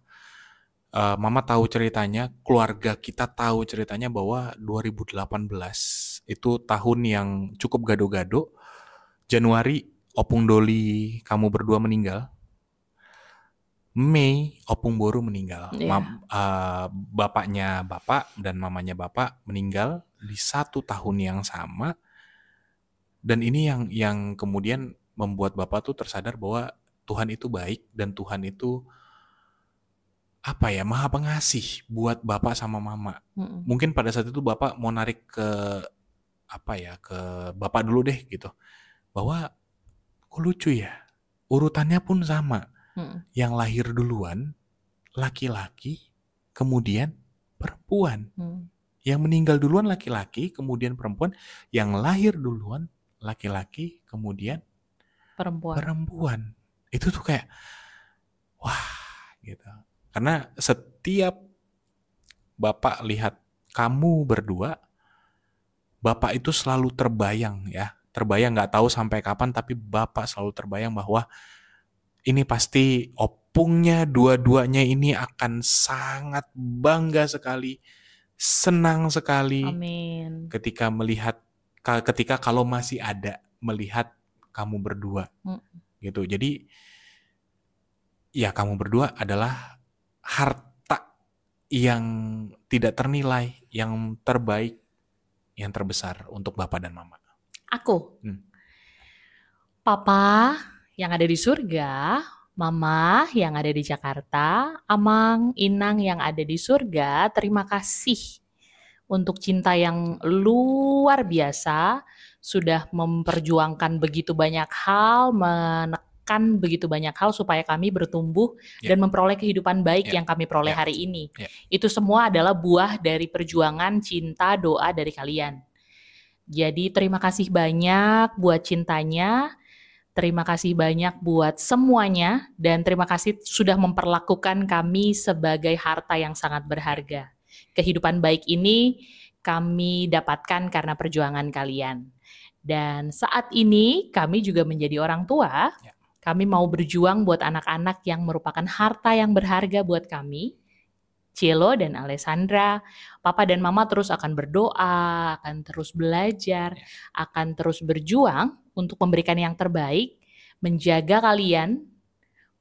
Mama tahu ceritanya, keluarga kita tahu ceritanya bahwa 2018 itu tahun yang cukup gado-gado. Januari Opung Doli kamu berdua meninggal. Mei Opung Boru meninggal. Bapaknya Bapak dan mamanya Bapak meninggal di satu tahun yang sama. Dan ini yang kemudian membuat Bapak tuh tersadar bahwa Tuhan itu baik dan Tuhan itu Maha Pengasih buat Bapak sama Mama. Mungkin pada saat itu Bapak mau narik ke Bapak dulu deh gitu. Bahwa kok lucu ya, urutannya pun sama. Yang lahir duluan laki-laki, kemudian perempuan. Yang meninggal duluan laki-laki, kemudian perempuan. Yang lahir duluan laki-laki, kemudian perempuan. Itu tuh kayak wah gitu. Karena setiap Bapak lihat kamu berdua, Bapak itu selalu terbayang ya. Terbayang gak tahu sampai kapan, tapi Bapak selalu terbayang bahwa ini pasti opungnya dua-duanya ini akan sangat bangga sekali, senang sekali. Amin. Ketika kalau masih ada melihat kamu berdua. Gitu. Jadi ya kamu berdua adalah harta yang tidak ternilai, yang terbaik, yang terbesar untuk Bapak dan Mama. Aku. Papa yang ada di surga, Mama yang ada di Jakarta, Amang, Inang yang ada di surga, terima kasih untuk cinta yang luar biasa, sudah memperjuangkan begitu banyak hal, menekan begitu banyak hal supaya kami bertumbuh dan memperoleh kehidupan baik yang kami peroleh hari ini. Itu semua adalah buah dari perjuangan, cinta, doa dari kalian. Jadi terima kasih banyak buat cintanya, terima kasih banyak buat semuanya, dan terima kasih sudah memperlakukan kami sebagai harta yang sangat berharga. Kehidupan baik ini kami dapatkan karena perjuangan kalian. Dan saat ini kami juga menjadi orang tua. Kami mau berjuang buat anak-anak yang merupakan harta yang berharga buat kami. Cielo dan Alessandra, Papa dan Mama terus akan berdoa, akan terus belajar, akan terus berjuang untuk memberikan yang terbaik, menjaga kalian,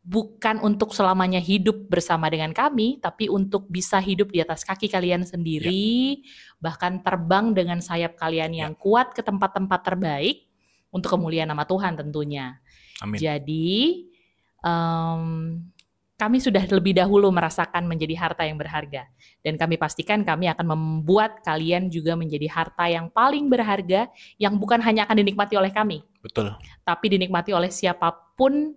bukan untuk selamanya hidup bersama dengan kami, tapi untuk bisa hidup di atas kaki kalian sendiri, bahkan terbang dengan sayap kalian yang kuat ke tempat-tempat terbaik, untuk kemuliaan nama Tuhan tentunya. Amin. Jadi, kami sudah lebih dahulu merasakan menjadi harta yang berharga. Dan kami pastikan kami akan membuat kalian juga menjadi harta yang paling berharga, yang bukan hanya akan dinikmati oleh kami. Betul. Tapi dinikmati oleh siapapun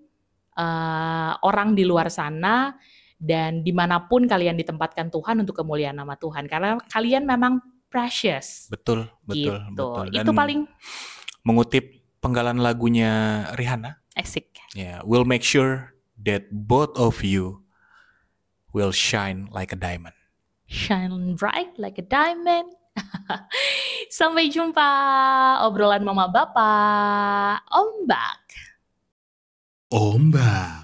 orang di luar sana, dan dimanapun kalian ditempatkan Tuhan untuk kemuliaan nama Tuhan. Karena kalian memang precious. Betul. Gitu. Dan itu paling mengutip penggalan lagunya Rihanna. Asik. We'll make sure that both of you will shine like a diamond. Shine bright like a diamond. Sampai jumpa obrolan Mama Bapak. Ombak.